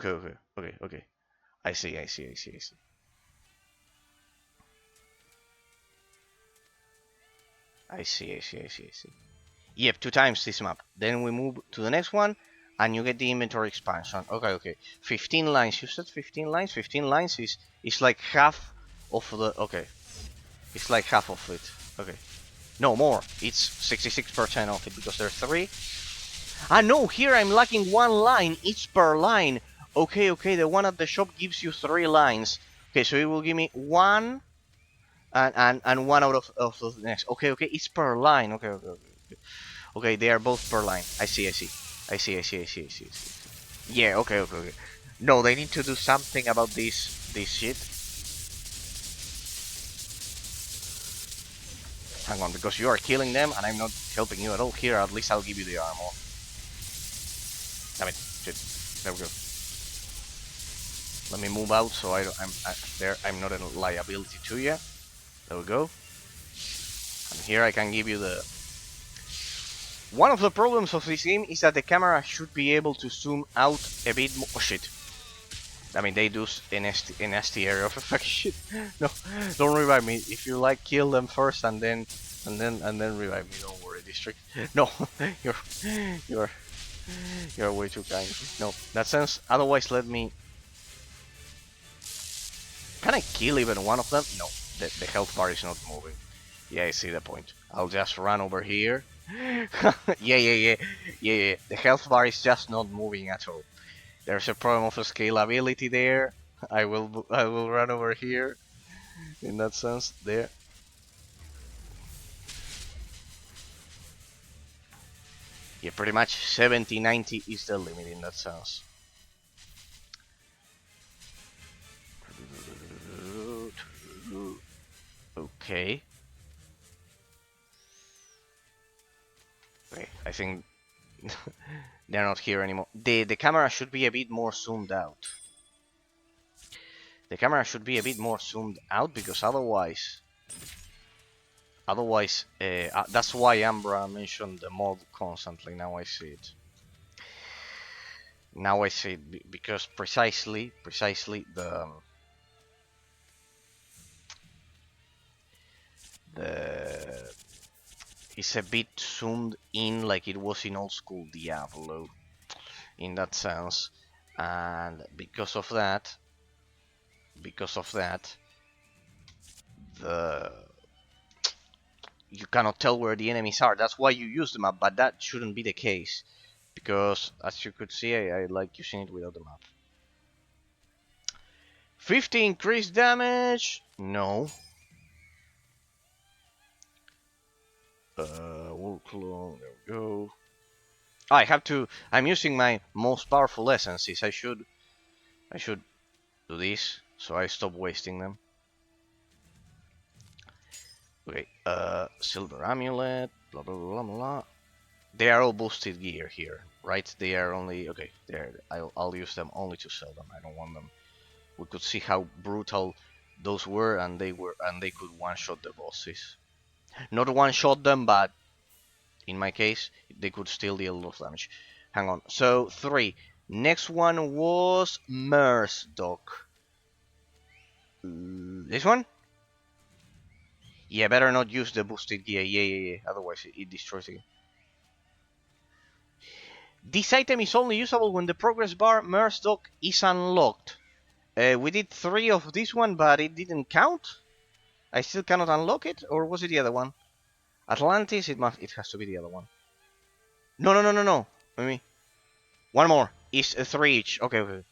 I see. I see. Yep, 2 times this map. Then we move to the next one, and you get the inventory expansion. Okay. 15 lines. You said 15 lines? 15 lines is like half of the... Okay. It's like half of it. Okay. No, more. It's 66% of it, because there's 3. Ah, no, here I'm lacking 1 line, each per line. Okay, the one at the shop gives you 3 lines. Okay, so it will give me 1 and 1 out of the next. Okay, each per line. Okay. Okay, they are both per line. I see. Yeah, okay. No, they need to do something about this shit. Hang on, because you are killing them and I'm not helping you at all. Here, at least I'll give you the armor. Damn it, shit. There we go. Let me move out so I'm not a liability to you. There we go. And here I can give you the... One of the problems of this game is that the camera should be able to zoom out a bit more. Oh shit. I mean, they do a nasty area of effect. Shit. No, don't revive me. If you like, kill them first and then revive me. Don't worry, district. No, you're way too kind. No, that sense. Otherwise, let me. Can I kill even one of them? No, the health bar is not moving. Yeah, I see the point. I'll just run over here. Yeah. The health bar is just not moving at all. There's a problem of scalability there. I will run over here. In that sense, there. Yeah, pretty much 70, 90 is the limit in that sense. Okay. Okay, I think they're not here anymore. The camera should be a bit more zoomed out. The camera should be a bit more zoomed out, because otherwise, that's why Ambra mentioned the mod constantly. Now I see it. Now I see it, because precisely the it's a bit zoomed in, like it was in old school Diablo, in that sense, and because of that, you cannot tell where the enemies are. That's why you use the map, but that shouldn't be the case, because as you could see, I like using it without the map. 50 increased damage? No. Wool clone, there we go. I have to. I'm using my most powerful essences. I should do this so I stop wasting them. Okay. Silver amulet. Blah blah blah blah. They are all boosted gear here, right? They are only okay. There. I'll use them only to sell them. I don't want them. We could see how brutal those were, and they could one-shot the bosses. Not one-shot them, but in my case, they could still deal a lot of damage. Hang on. So 3. Next one was Mersdoc. This one? Yeah, better not use the boosted gear. Yeah. Otherwise, it destroys it. This item is only usable when the progress bar Mersdoc is unlocked. We did 3 of this one, but it didn't count. I still cannot unlock it, or was it the other one? Atlantis, it has to be the other one. No. Maybe one more. It's 3 each. Okay.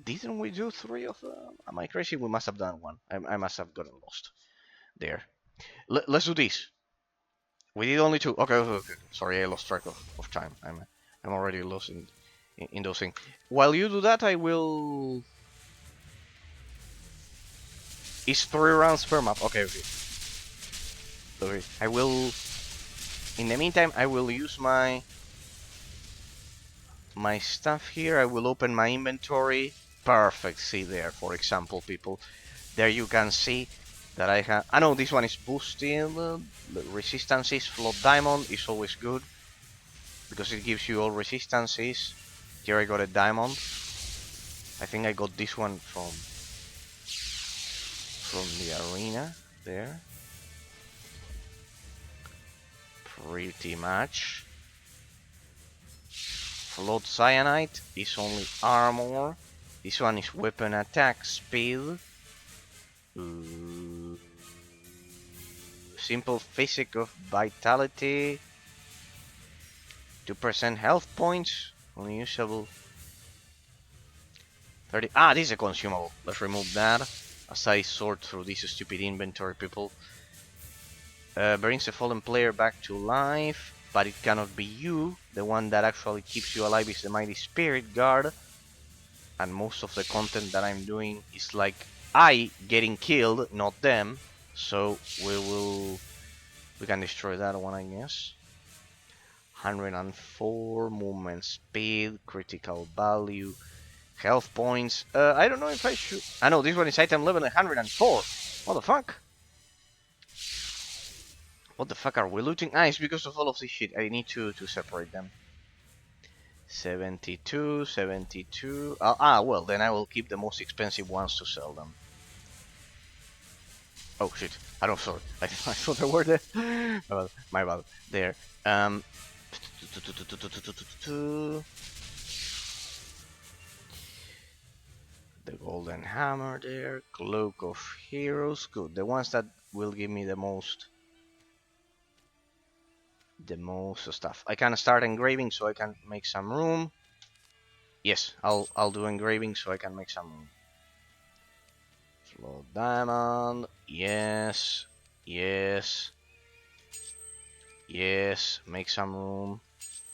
Didn't we do 3 of them? Am I crazy? We must have done 1. I must have gotten lost. There. Let's do this. We did only 2. Okay. Sorry, I lost track of time. I'm already lost in those things. While you do that, I will... It's 3 rounds per map. Okay. I will... In the meantime, I will use my stuff here. I will open my inventory. Perfect. See there, for example, people. There you can see that I have... I know this one is boosting. The resistances. Float diamond is always good, because it gives you all resistances. Here I got a diamond. I think I got this one from the arena. There. Pretty much. Float Cyanide is only armor. This one is weapon attack speed. Simple physic of vitality. 2% health points. Only usable. 30. Ah, this is a consumable. Let's remove that as I sort through this stupid inventory, people. Brings a fallen player back to life, but it cannot be you. The one that actually keeps you alive is the Mighty Spirit Guard. And most of the content that I'm doing is like I getting killed, not them. So we can destroy that one, I guess. 104 movement speed, critical value, health points. I don't know if I should. I know this one is item level 104. What the fuck? What the fuck are we looting? Ah, it's because of all of this shit. I need to separate them. 72, 72. Well, then I will keep the most expensive ones to sell them. Oh shit! I don't sorry. I thought there were there. My bad. There. The golden hammer there. Cloak of heroes. Good. The ones that will give me the most stuff. I can start engraving so I can make some room. Yes, I'll do engraving so I can make some room. Float diamond. Yes. Yes. Yes. Make some room.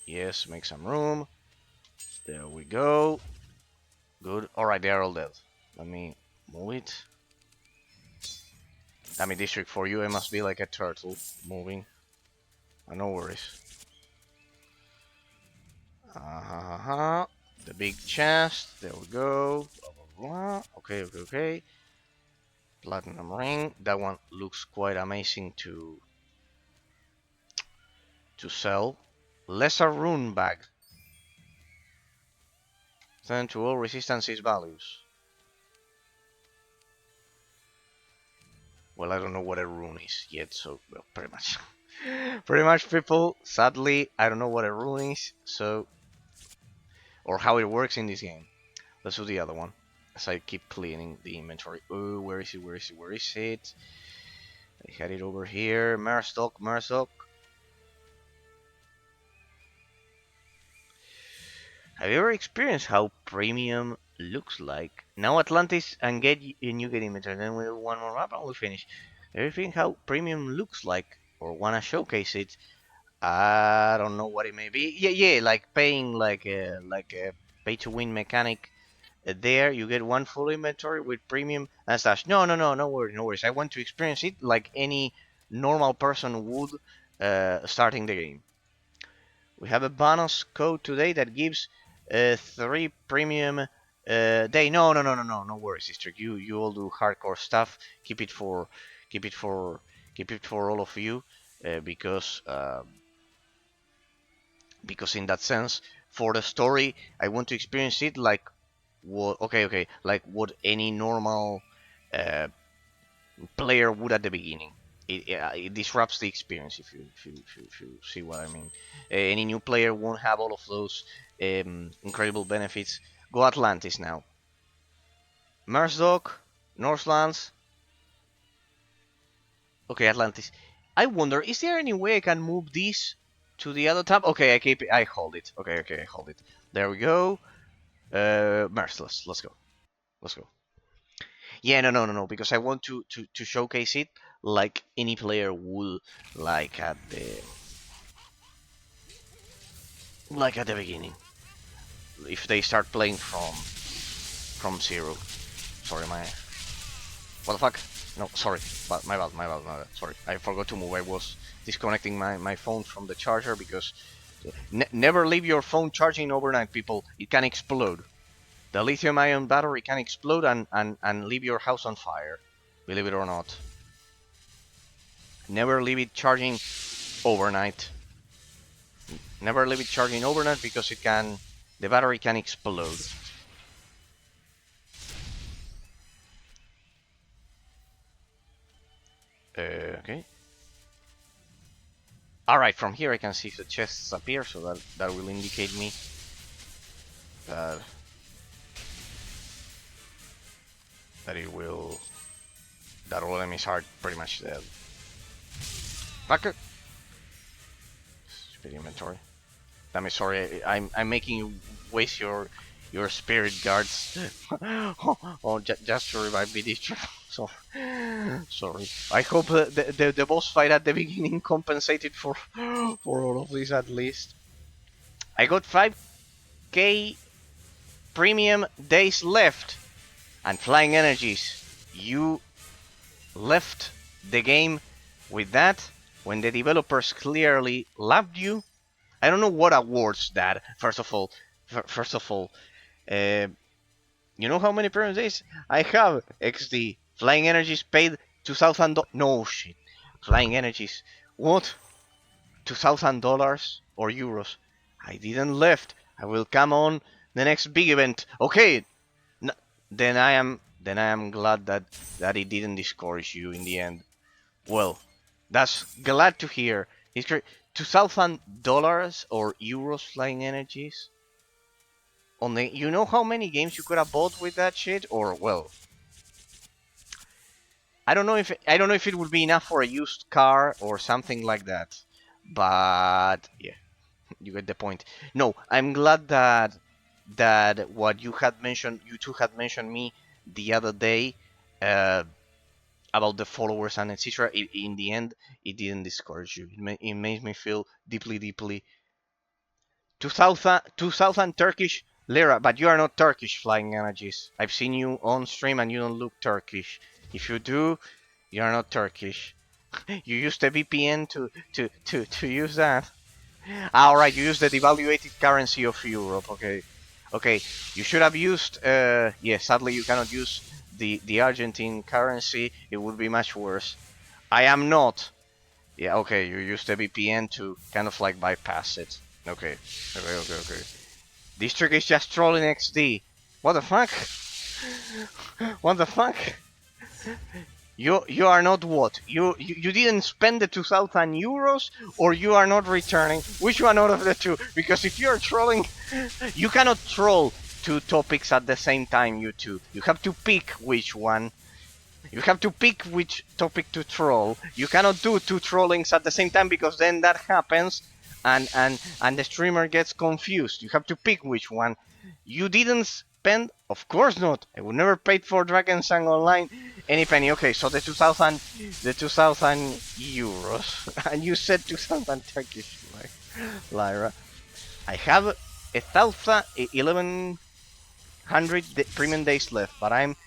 Yes, make some room. There we go. Good. Alright, they are all dead. Let me move it. Damn it, district for you, it must be like a turtle moving. No worries. The big chest. There we go. Blah, blah, blah. Okay, okay, okay. Platinum ring. That one looks quite amazing to sell. Lesser rune bag. Turn to all resistances values. Well, I don't know what a rune is yet, so well, pretty much. Pretty much, people. Sadly, I don't know what a rune is, so or how it works in this game. Let's do the other one. As I keep cleaning the inventory. Oh, where is it? Where is it? Where is it? I had it over here. Merstock, Merstock. Have you ever experienced how premium looks like? Now Atlantis and get a new game inventory. Then we'll do one more map and we'll finish. Everything how premium looks like, or wanna showcase it. I don't know what it may be. Yeah, like paying like a pay to win mechanic. There you get one full inventory with premium and such. No worries, no worries. I want to experience it like any normal person would starting the game. We have a bonus code today that gives 3 premium day. No worries, sister. You all do hardcore stuff. Keep it for all of you because in that sense, for the story, I want to experience it like what like what any normal uh, player would at the beginning. It disrupts the experience if you see what I mean. Any new player won't have all of those incredible benefits. Go Atlantis now. Mersdog, Northlands. Okay, Atlantis. I wonder, is there any way I can move this to the other tab? Okay, I keep it. I hold it. Okay, I hold it. There we go. Merciless. Let's go. Let's go. Yeah, no, because I want to showcase it like any player would, like at the beginning. If they start playing from zero. Sorry, what the fuck? No, sorry, but my bad. Sorry, I forgot to move. I was disconnecting my phone from the charger because never leave your phone charging overnight, people. It can explode. The lithium-ion battery can explode and leave your house on fire. Believe it or not. Never leave it charging overnight. Never leave it charging overnight because the battery can explode. Okay. Alright, from here I can see if the chests appear, so that will indicate me that that all enemies are pretty much dead. Fucker! Stupid inventory. Damn it, sorry, I'm making you waste your spirit guards. Just to revive me this so sorry. I hope the boss fight at the beginning compensated for all of this at least. I got 5k premium days left and flying energies. You left the game with that when the developers clearly loved you. I don't know what awards that. First of all, uh, you know how many premium days I have? XD flying energies paid $2,000. No shit, flying energies. What? $2,000 or euros? I didn't left. I will come on the next big event. Okay, then I am glad that it didn't discourage you in the end. Well, that's glad to hear. It's great. $2,000 or euros flying energies. On the, you know how many games you could have bought with that shit, or well, I don't know if it would be enough for a used car or something like that. But yeah, you get the point. No, I'm glad that what you two had mentioned me the other day uh, about the followers and etc. In the end, it didn't discourage you. It made me feel deeply 2000 Turkish lira, but you are not Turkish, flying energies. I've seen you on stream and you don't look Turkish. If you do, you are not Turkish. You used a VPN to use that. Alright, you use the devaluated currency of Europe, okay. Okay, you should have used, yeah, sadly you cannot use the Argentine currency, it would be much worse. I am not. Yeah, okay, you used a VPN to kind of like bypass it. Okay. This trick is just trolling XD. What the fuck? What the fuck? You are not what? You didn't spend the 2,000 euros, or you are not returning? Which one out of the two? Because if you are trolling, you cannot troll two topics at the same time, you two. You have to pick which one. You have to pick which topic to troll. You cannot do two trollings at the same time, because then that happens and the streamer gets confused. You have to pick which one. You didn't spend, of course not. I would never pay for Drakensang Online any penny. Okay, so the 2,000 euros, and you said 2,000 Turkish lira. I have 1,100 premium days left, but I'm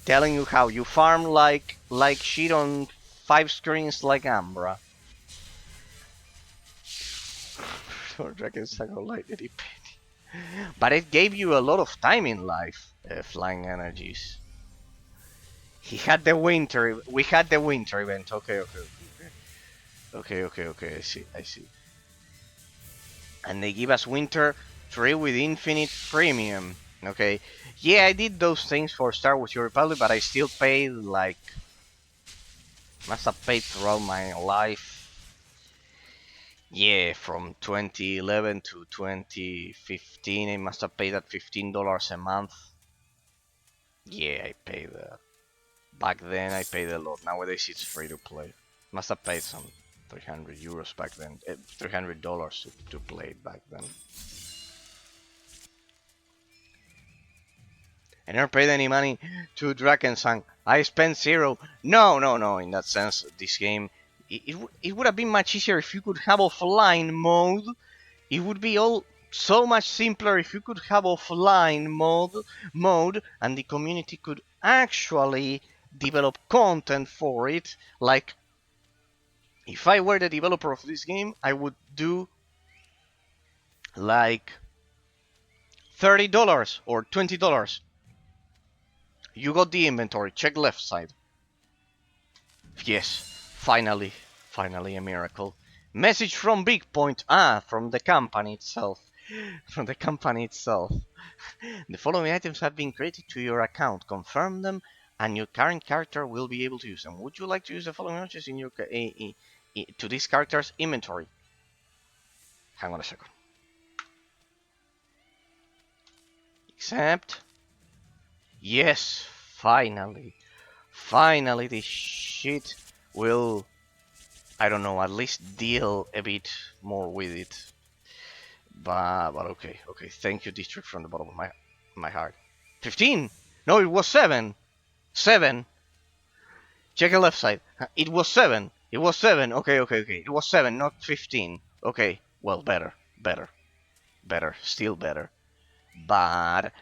telling you how you farm like shit on 5 screens like Ambra. For Drakensang Online, but it gave you a lot of time in life, flying energies. He had the winter. We had the winter event. Okay. I see. And they give us winter 3 with infinite premium. Okay. Yeah, I did those things for Star Wars Republic, but I still paid like. Must have paid throughout my life. Yeah, from 2011 to 2015, I must have paid that $15 a month. Yeah, I paid that. Back then, I paid a lot. Nowadays, it's free to play. Must have paid some 300 euros back then. $300 to play it back then. I never paid any money to Drakensang. I spent 0. No. In that sense, this game, it would have been much easier if you could have offline mode. It would be all so much simpler if you could have offline mode, and the community could actually develop content for it. Like, if I were the developer of this game, I would do like $30 or $20. You got the inventory, check left side. Yes, finally a miracle. Message from Big Point. From the company itself. The following items have been created to your account. Confirm them and your current character will be able to use them. Would you like to use the following options in your to this character's inventory. Hang on a second. Except, yes, finally, this shit will, I don't know, at least deal a bit more with it. But okay. Thank you, District, from the bottom of my heart. 15? No, it was 7. 7. Check the left side. It was 7. It was 7. Okay. It was 7, not 15. Okay. Well, better. Still better. But,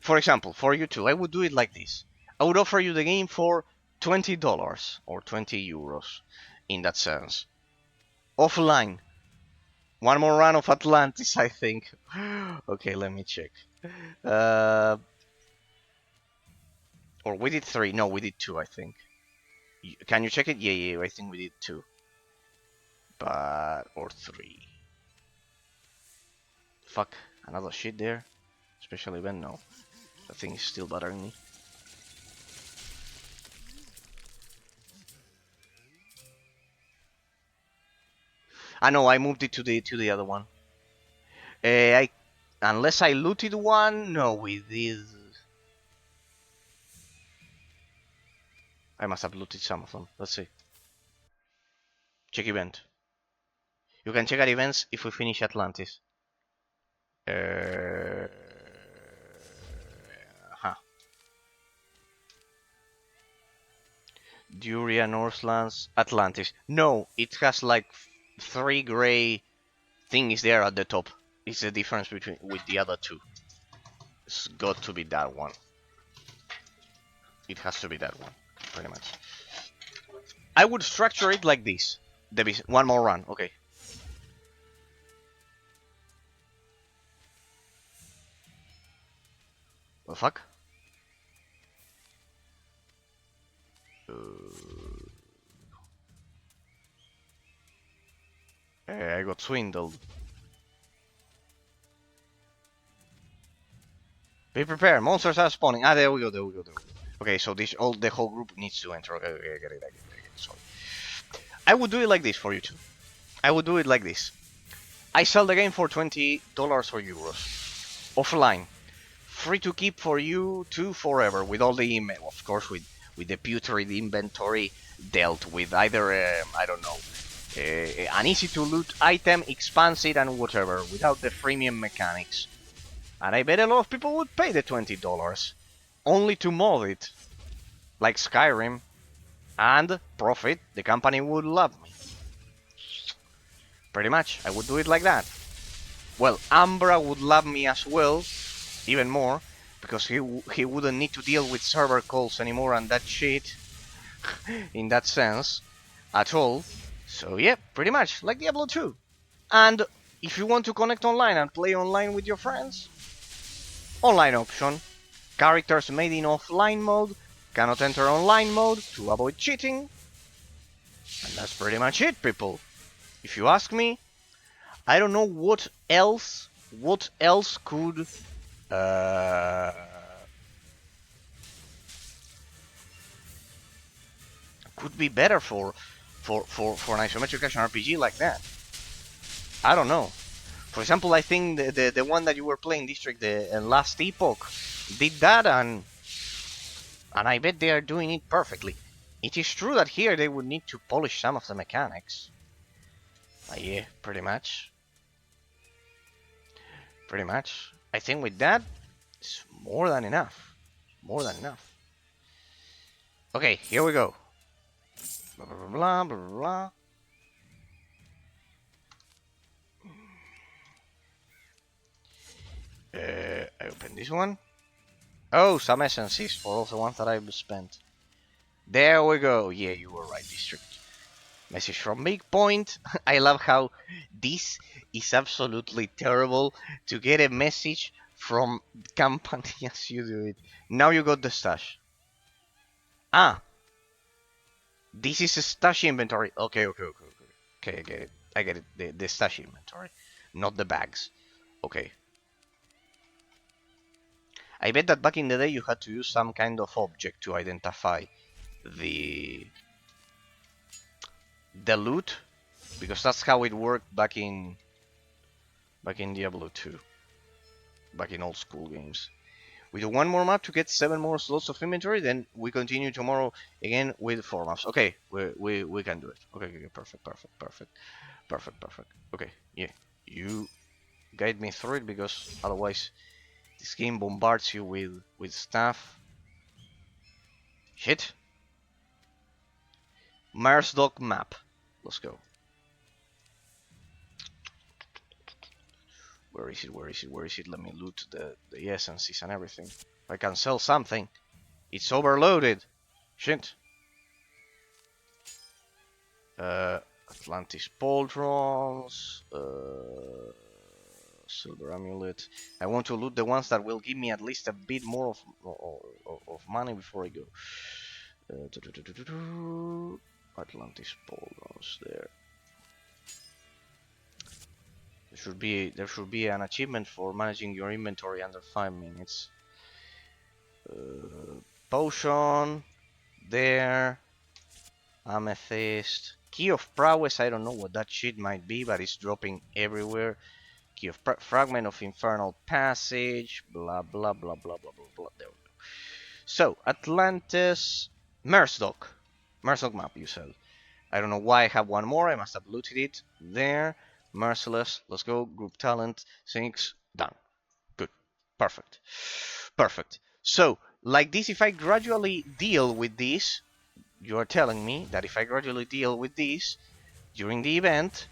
for example, for you two, I would do it like this. I would offer you the game for $20 or 20 euros in that sense. Offline. One more run of Atlantis, I think. Okay, let me check. Or we did 3. No, we did 2, I think. Can you check it? Yeah, I think we did 2. But, or 3. Fuck, another shit there. Special event, no. That thing is still bothering me. I know, I moved it to the other one. Unless I looted one, no, we did. I must have looted some of them. Let's see. Check event. You can check out events if we finish Atlantis. Duria, Northlands, Atlantis. No, it has like 3 gray things there at the top. It's the difference between with the other 2. It's got to be that one. It has to be that one, pretty much. I would structure it like this. One more run, okay. The fuck? I got swindled. Be prepared, monsters are spawning. Ah, there we go. Okay, so the whole group needs to enter. Okay, I get it. Sorry. I would do it like this for you two. I would do it like this. I sell the game for $20 or euros. Offline. Free to keep for you two forever, with all the email, of course, with the putrid inventory dealt with, either, I don't know, an easy to loot item, expanse it and whatever, without the freemium mechanics. And I bet a lot of people would pay the $20, only to mod it, like Skyrim, and profit. The company would love me. Pretty much, I would do it like that. Well, Ambra would love me as well, even more, because he wouldn't need to deal with server calls anymore and that shit, in that sense, at all. So yeah, pretty much, like Diablo 2. And if you want to connect online and play online with your friends, online option. Characters made in offline mode cannot enter online mode to avoid cheating. And that's pretty much it, people. If you ask me, I don't know what else could be better for an isometric action RPG like that. I don't know. For example, I think the one that you were playing, District, the last Epoch, did that, and I bet they are doing it perfectly. It is true that here they would need to polish some of the mechanics. But yeah, pretty much. Pretty much. I think with that, it's more than enough. More than enough. Okay, here we go. Blah, blah, blah, blah, blah. I open this one. Oh, some essences for all the ones that I've spent. There we go. Yeah, you were right, District. Message from Big Point. I love how this is absolutely terrible to get a message from company as you do it. Now you got the stash. Ah. This is a stash inventory. Okay. Okay, I get it. The stash inventory. Not the bags. Okay. I bet that back in the day you had to use some kind of object to identify the loot because that's how it worked back in Diablo 2, back in old school games. We do one more map to get 7 more slots of inventory, then we continue tomorrow again with 4 maps. Okay, we can do it. Okay, okay, perfect. Okay, yeah, you guide me through it, because otherwise this game bombards you with stuff. Shit. Marsdog map. Let's go. Where is it? Let me loot the essences and everything. If I can sell something. It's overloaded. Shit. Atlantis pauldrons. Silver amulet. I want to loot the ones that will give me at least a bit more of money before I go. Atlantis pauldrons there. There should be an achievement for managing your inventory under 5 minutes. Potion there. Amethyst. Key of prowess. I don't know what that shit might be, but it's dropping everywhere. Key of fragment of infernal passage. Blah blah blah blah blah blah blah. There we go. So Atlantis, Mersdog map. You said. I don't know why I have one more. I must have looted it there. Merciless, let's go. Group talent, 6, done. Good, perfect. So, like this, if I gradually deal with this, you are telling me that if I gradually deal with this during the event,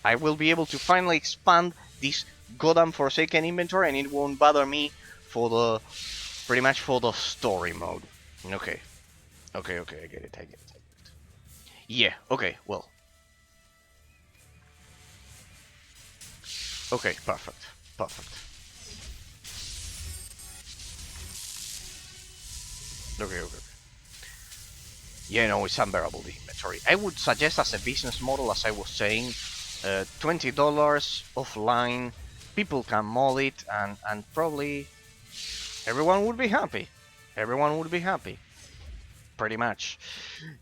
I will be able to finally expand this goddamn Forsaken inventory, and it won't bother me for the pretty much for the story mode. Okay, I get it. Yeah, okay, well. Okay, perfect. Okay. Yeah, no, it's unbearable, the inventory. I would suggest as a business model, as I was saying, $20 offline, people can mod it, and probably everyone would be happy. Pretty much,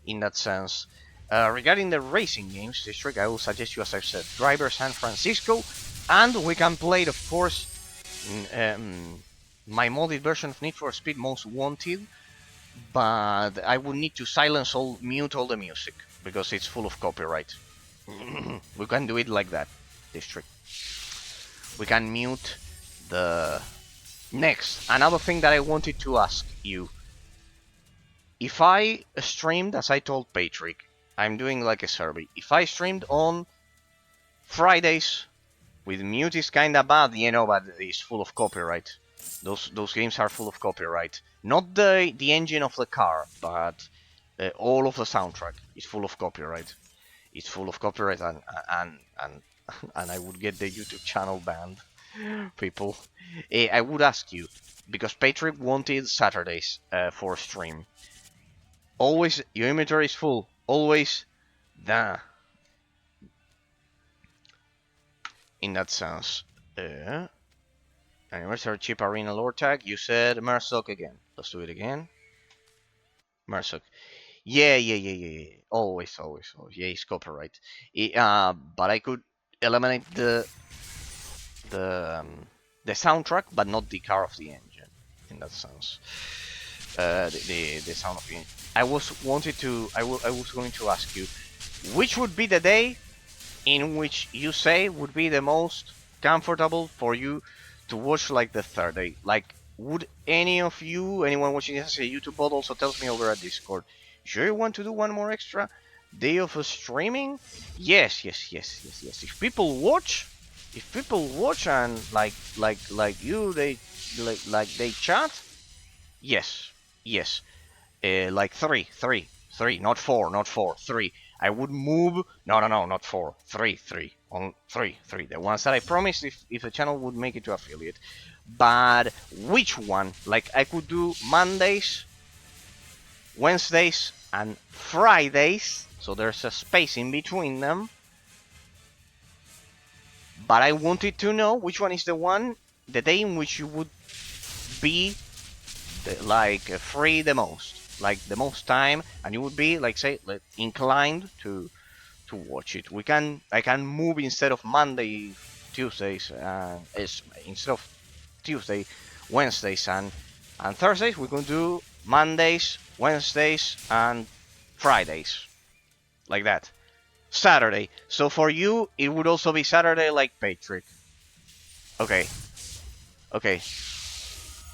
in that sense. Regarding the racing games district, I will suggest you, as I've said, Driver San Francisco, and we can play, of course, my modded version of Need for Speed Most Wanted, but I would need to mute all the music, because it's full of copyright. We can do it like that, district. We can mute the... Next, another thing that I wanted to ask you. If I streamed, as I told Patrick, I'm doing like a survey. If I streamed on Fridays, with mute is kinda bad, but it's full of copyright. Those games are full of copyright. Not the engine of the car, but all of the soundtrack is full of copyright. It's full of copyright, and I would get the YouTube channel banned. People, I would ask you, because Patrick wanted Saturdays for stream. Always your inventory is full. Always, in that sense. Anniversary chip arena lore tag. You said Mersok again. Let's do it again. Mersok. Yeah. Always. Yeah, it's copyright. But I could eliminate the soundtrack, but not the car of the engine. In that sense, the sound of the engine. I was going to ask you, which would be the day in which you say would be the most comfortable for you to watch, like the third day. Like, would anyone watching this as a YouTube pod, also tells me over at Discord, sure you want to do one more extra day of streaming? Yes. If people watch and like you, they they chat. Yes. Like three, not four, three. I would move. No, not four. Three. On three. The ones that I promised if the channel would make it to affiliate. But which one? Like, I could do Mondays, Wednesdays, and Fridays. So there's a space in between them. But I wanted to know which one is the day in which you would be free the most. Like the most time, and you would be, like, say, inclined to watch it. I can move instead of Monday, Tuesdays, instead of Tuesday, Wednesdays and Thursdays. We're going to do Mondays, Wednesdays, and Fridays, like that. Saturday. So for you, it would also be Saturday, like Patrick. Okay. Okay.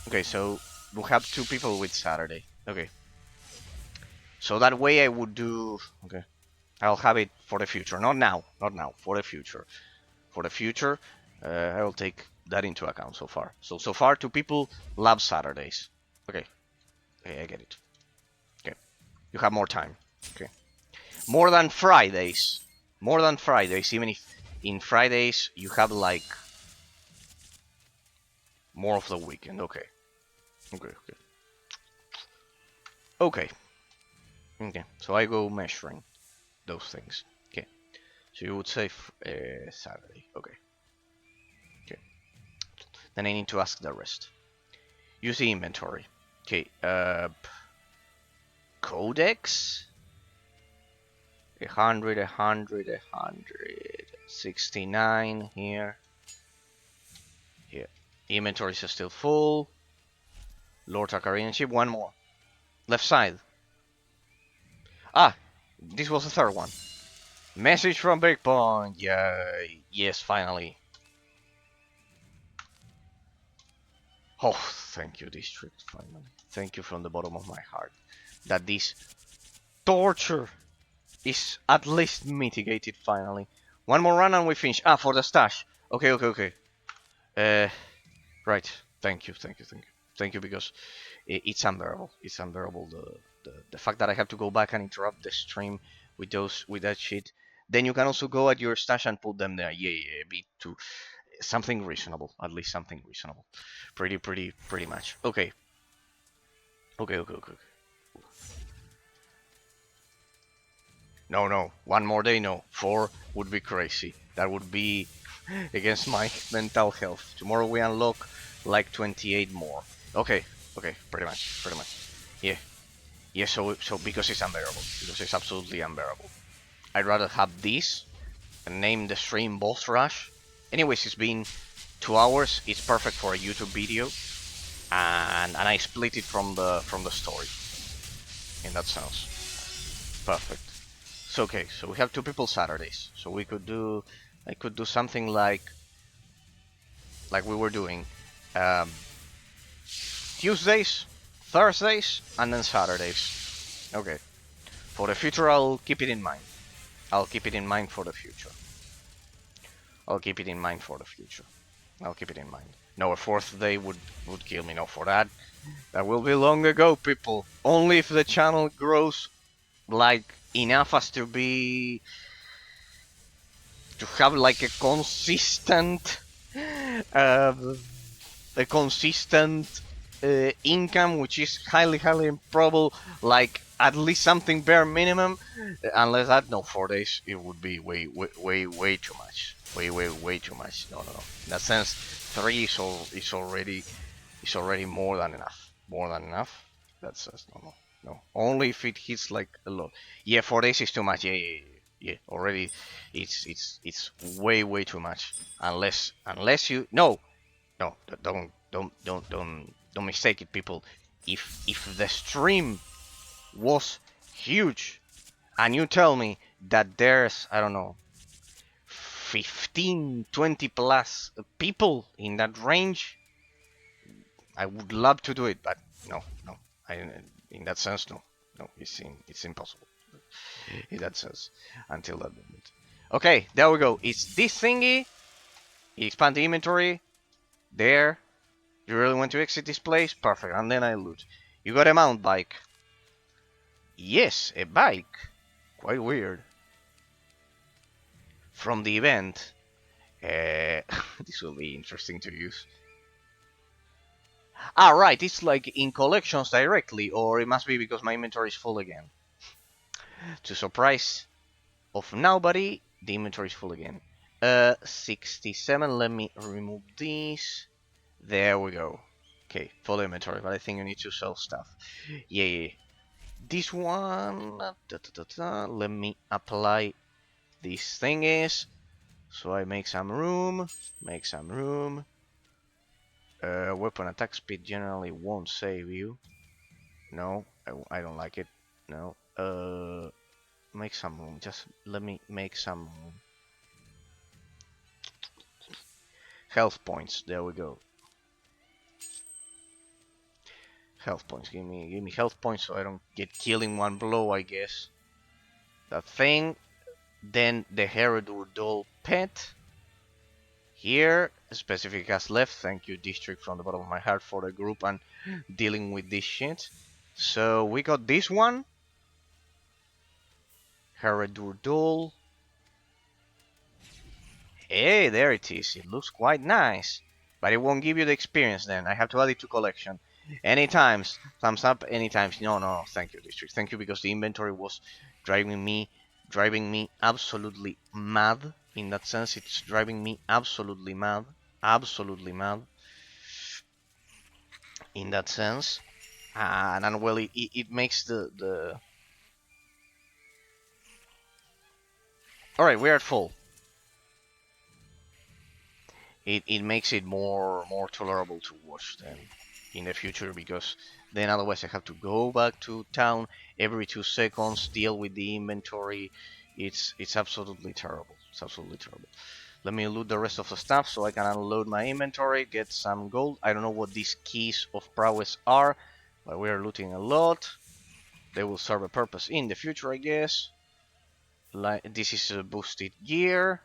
Okay. So we'll have two people with Saturday. Okay. So that way I would do. Okay. I'll have it for the future. Not now. Not now. For the future. For the future, I will take that into account so far. So far, two people love Saturdays. Okay. Okay, I get it. Okay. You have more time. Okay. More than Fridays. More than Fridays. Even if in Fridays you have like more of the weekend. Okay. Okay. Okay. Okay. Okay. So I go measuring those things. Okay. So you would say Saturday. Okay. Okay. Then I need to ask the rest. Use the inventory. Okay. Codex. 100, 100, 100. 69 here. Here. Inventories are still full. Lord Tarkarian ship. One more. Left side. Ah, this was the third one. Message from Breakpoint. Yeah, yes, finally. Oh, thank you, District, finally. Thank you from the bottom of my heart. That this torture is at least mitigated, finally. One more run and we finish. Ah, for the stash. Okay, okay, okay. Right. Thank you, thank you, thank you. Thank you, because it's unbearable. It's unbearable, the fact that I have to go back and interrupt the stream with that shit. Then you can also go at your stash and put them there. Yeah, be too something reasonable, at least something reasonable. Pretty much. Okay. Okay. No. One more day, no. 4 would be crazy. That would be against my mental health. Tomorrow we unlock like 28 more. Okay. Pretty much. Yeah. So because it's unbearable. Because it's absolutely unbearable. I'd rather have this and name the stream Boss Rush. Anyways, it's been 2 hours. It's perfect for a YouTube video, and I split it from the story. In that sense, perfect. So okay, so we have two people Saturdays. So I could do something like we were doing, um, Tuesdays, Thursdays, and then Saturdays. Okay. For the future, I'll keep it in mind. I'll keep it in mind for the future. I'll keep it in mind. No, a 4th day would kill me. No, for that will be long ago, people. Only if the channel grows like enough as to have like a consistent uh, income, which is highly improbable, like at least something bare minimum. Unless that, no, 4 days, it would be way too much. Way too much. No. In that sense, 3 is already more than enough. That's no. Only if it hits like a lot. Yeah, 4 days is too much. Yeah. Already, it's way too much. Unless you no, don't mistake it, people. If the stream was huge, and you tell me that there's, I don't know, 15, 20 plus people in that range, I would love to do it, but no. In that sense, no. It's impossible. In that sense, until that moment. Okay, there we go. It's this thingy. Expand the inventory. There. You really want to exit this place? Perfect. And then I loot. You got a mount bike. Yes, a bike. Quite weird. From the event. This will be interesting to use. Ah, right. It's like in collections directly, or it must be because my inventory is full again. To surprise of nobody, the inventory is full again. 67. Let me remove these. There we go. Okay, full inventory, but I think you need to sell stuff. Yeah. This one. Let me apply this thing is. So I make some room. Make some room. Weapon attack speed generally won't save you. No, I don't like it. No. Make some room. Just let me make some room. Health points. There we go. Health points. Give me health points so I don't get killed in one blow, I guess. That thing. Then the Heredur Doll pet. Here, specific as left. Thank you, District, from the bottom of my heart for the group and dealing with this shit. So we got this one. Heredur Doll. Hey, there it is. It looks quite nice. But it won't give you the experience then. I have to add it to collection. Anytime. Thumbs up, anytime. No, thank you, District. Thank you, because the inventory was driving me absolutely mad. In that sense, it's driving me absolutely mad. Absolutely mad. In that sense. And well, it makes the... Alright, we're at full. It makes it more tolerable to watch then in the future, because then otherwise I have to go back to town every 2 seconds, deal with the inventory. It's absolutely terrible. It's absolutely terrible. Let me loot the rest of the stuff so I can unload my inventory, get some gold. I don't know what these keys of prowess are, but we are looting a lot. They will serve a purpose in the future, I guess. Like, this is a boosted gear.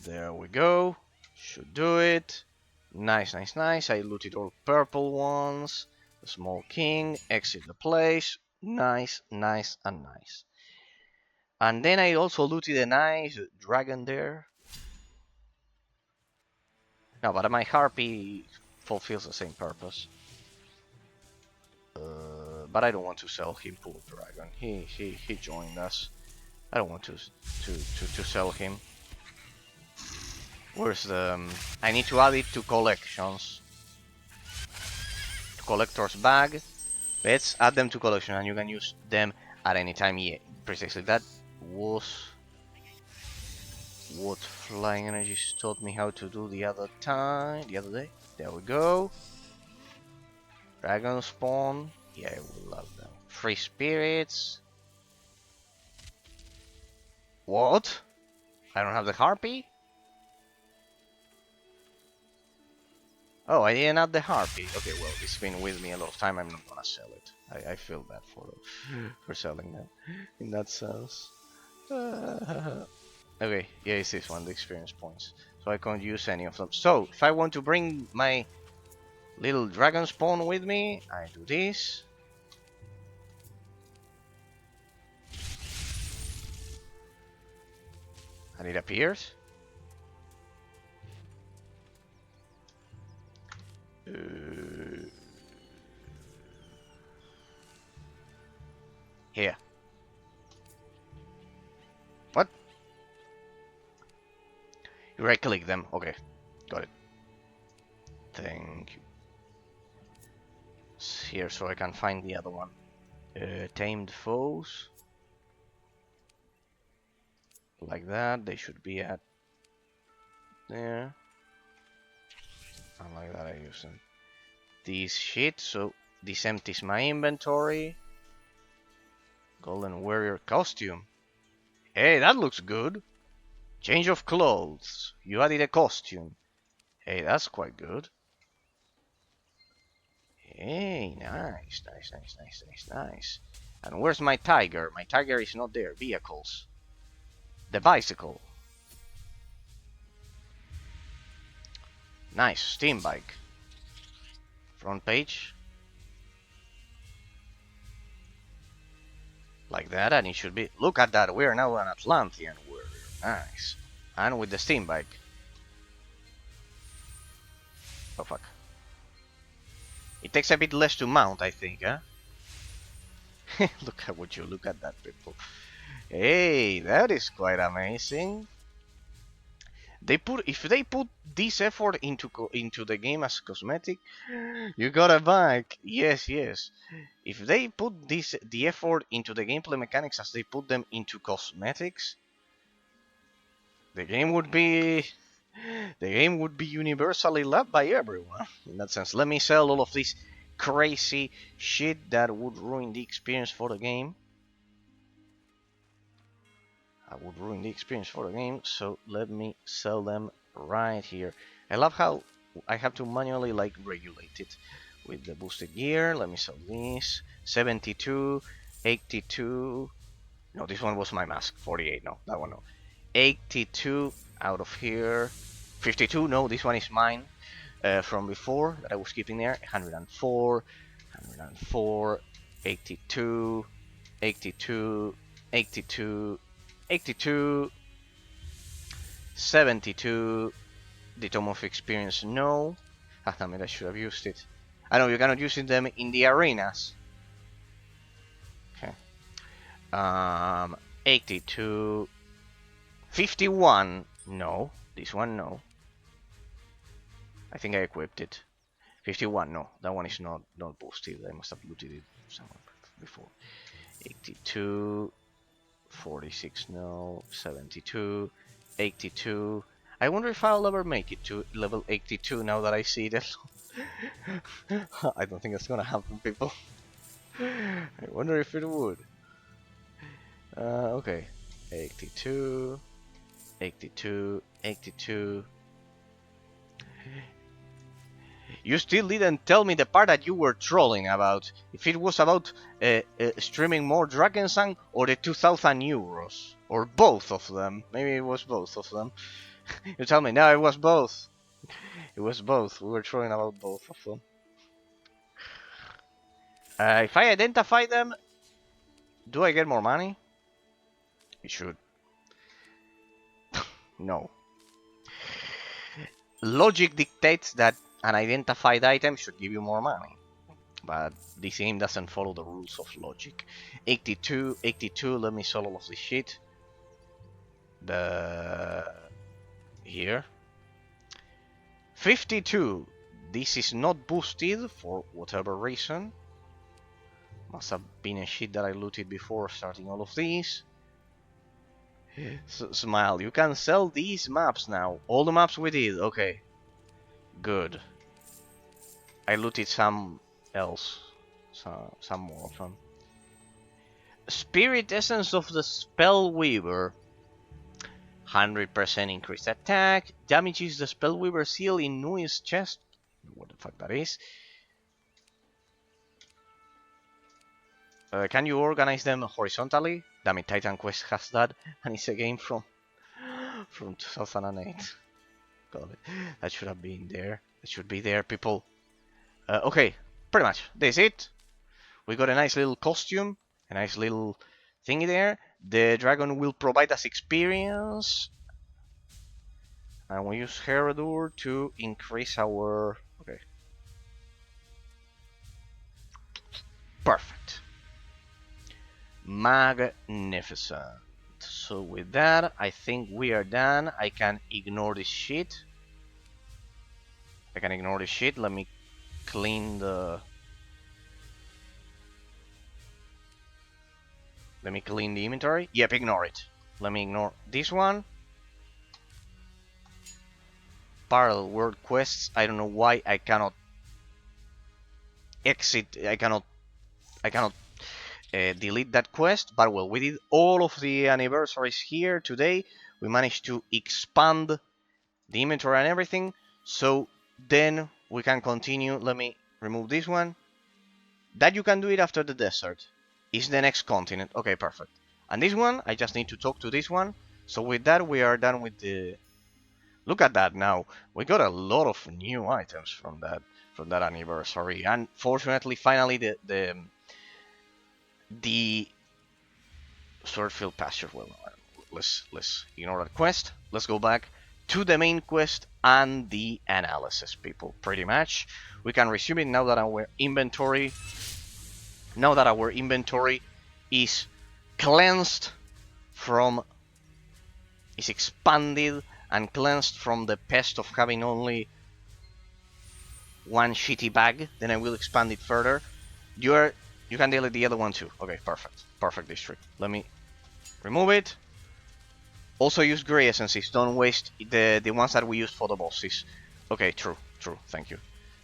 There we go. Should do it. Nice. I looted all purple ones. The small king. Exit the place. Nice. And then I also looted a nice dragon there. No, but my harpy fulfills the same purpose. But I don't want to sell him, poor dragon. He joined us. I don't want to sell him. Where's the... I need to add it to collections. To collector's bag. Let's add them to collection and you can use them at any time. Yeah, precisely. That was what Flying Energies taught me how to do the other day. There we go. Dragon spawn. Yeah, I will love them. Free spirits. What? I don't have the harpy? Oh, I didn't add the harpy. Okay, well, it's been with me a lot of time. I'm not gonna sell it. I feel bad for selling them in that sense. Okay, yeah, it's this one, the experience points. So I can't use any of them. So, if I want to bring my little dragon spawn with me, I do this. And it appears. Here. What? You right click them. Okay. Got it. Thank you. It's here so I can find the other one. Tamed foes. Like that. They should be at there. And like that I use them. This shit, so this empties my inventory. Golden warrior costume. Hey, that looks good. Change of clothes. You added a costume. Hey, that's quite good. Hey, nice. And where's my tiger? My tiger is not there. Vehicles. The bicycle. Nice, steam bike. Front page. Like that, and it should be... Look at that, we are now an Atlantean warrior. Nice. And with the steam bike. Oh fuck. It takes a bit less to mount, I think, huh? Look at that, people. Hey, that is quite amazing. If they put this effort into the game as cosmetic, you got a back. Yes, yes. If they put the effort into the gameplay mechanics as they put them into cosmetics, the game would be universally loved by everyone. In that sense, let me sell all of this crazy shit that would ruin the experience for the game. So let me sell them right here. I love how I have to manually like regulate it with the boosted gear. Let me sell this. 72, 82. No, this one was my mask. 48. No, that one no. 82 out of here. 52. No, this one is mine from before that I was keeping there. 104, 104, 82, 82, 82, 82, 72. The Tome of Experience, no. Ah, damn it, I should have used it. I know you cannot use them in the arenas. Okay. 82, 51. No, this one no. I think I equipped it. 51, no, that one is not boosted. I must have looted it somewhere before. 82, 46, no. 72, 82. I wonder if I'll ever make it to level 82 now that I see that. I don't think that's gonna happen, people. I wonder if it would. Okay. 82, 82, 82. You still didn't tell me the part that you were trolling about. If it was about streaming more Drakensang or the 2000 euros. Or both of them. Maybe it was both of them. You tell me, no, it was both. It was both. We were trolling about both of them. If I identify them, do I get more money? It should. No. Logic dictates that an identified item should give you more money. But this game doesn't follow the rules of logic. 82, 82, let me sell all of this shit. Here. 52. This is not boosted for whatever reason. Must have been a shit that I looted before starting all of these. Smile, you can sell these maps now. All the maps we did, okay. Good. I looted some else. Some more of them. Spirit Essence of the Spellweaver. 100% increased attack. Damages the Spellweaver seal in Nui's chest. What the fuck that is. Can you organize them horizontally? Damn it, Titan Quest has that. And it's a game from 2008. Got it. That should have been there. That should be there, people. Okay, pretty much. That's it. We got a nice little costume. A nice little thingy there. The dragon will provide us experience. And we use Heraldor to increase our... Okay. Perfect. Magnificent. So with that, I think we are done. I can ignore this shit. Let me clean the... Let me clean the inventory. Yep, ignore it. Let me ignore this one. Parallel world quests. I don't know why I cannot exit. I cannot delete that quest. But well, we did all of the anniversaries here today. We managed to expand the inventory and everything. So then we can continue. Let me remove this one. That you can do it after the desert. Is the next continent. Okay, perfect. And this one, I just need to talk to this one. So with that, we are done with the... Look at that now. We got a lot of new items from that anniversary. And fortunately, finally, the Swordfield Pasture. Well, let's ignore that quest. Let's go back to the main quest and the analysis, people. Pretty much, we can resume it now that our inventory. Now that our inventory is cleansed from, is expanded and cleansed from the pest of having only one shitty bag, then I will expand it further. You can delete the other one too. Okay, perfect. Perfect district. Let me remove it. Also use gray essences. Don't waste the ones that we used for the bosses. Okay, true. Thank you.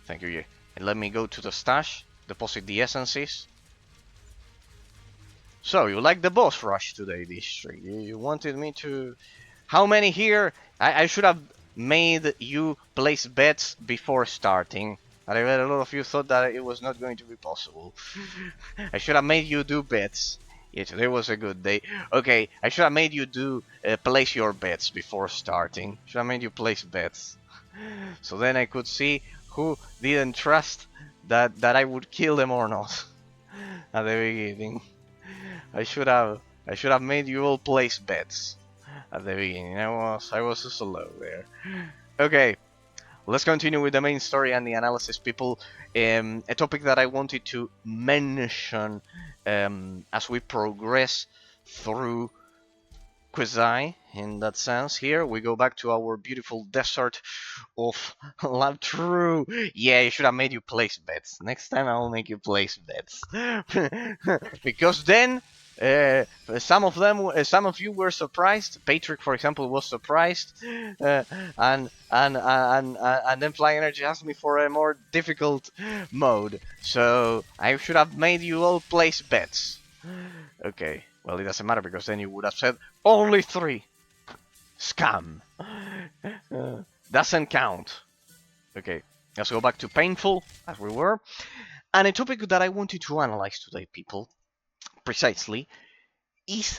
Yeah. And let me go to the stash. Deposit the essences. So, you like the boss rush today, district. You wanted me to... How many here? I should have made you place bets before starting. But I bet a lot of you thought that it was not going to be possible. I should have made you do bets. Yeah, today was a good day. Okay, I should have made you do place your bets before starting. Should have made you place bets. So then I could see who didn't trust that I would kill them or not at the beginning. I should have made you all place bets at the beginning. I was slow there. Okay, let's continue with the main story and the analysis, people. A topic that I wanted to mention as we progress through Quizai. In that sense, here we go back to our beautiful desert of love. True. Yeah, I should have made you place bets. Next time I will make you place bets. Because then some of you were surprised. Patrick, for example, was surprised, and then Flying Energy asked me for a more difficult mode. So I should have made you all place bets. Okay, well, it doesn't matter because then you would have said only 3. Scam. Doesn't count. Okay, let's go back to painful, as we were. And a topic that I wanted to analyze today, people, precisely, is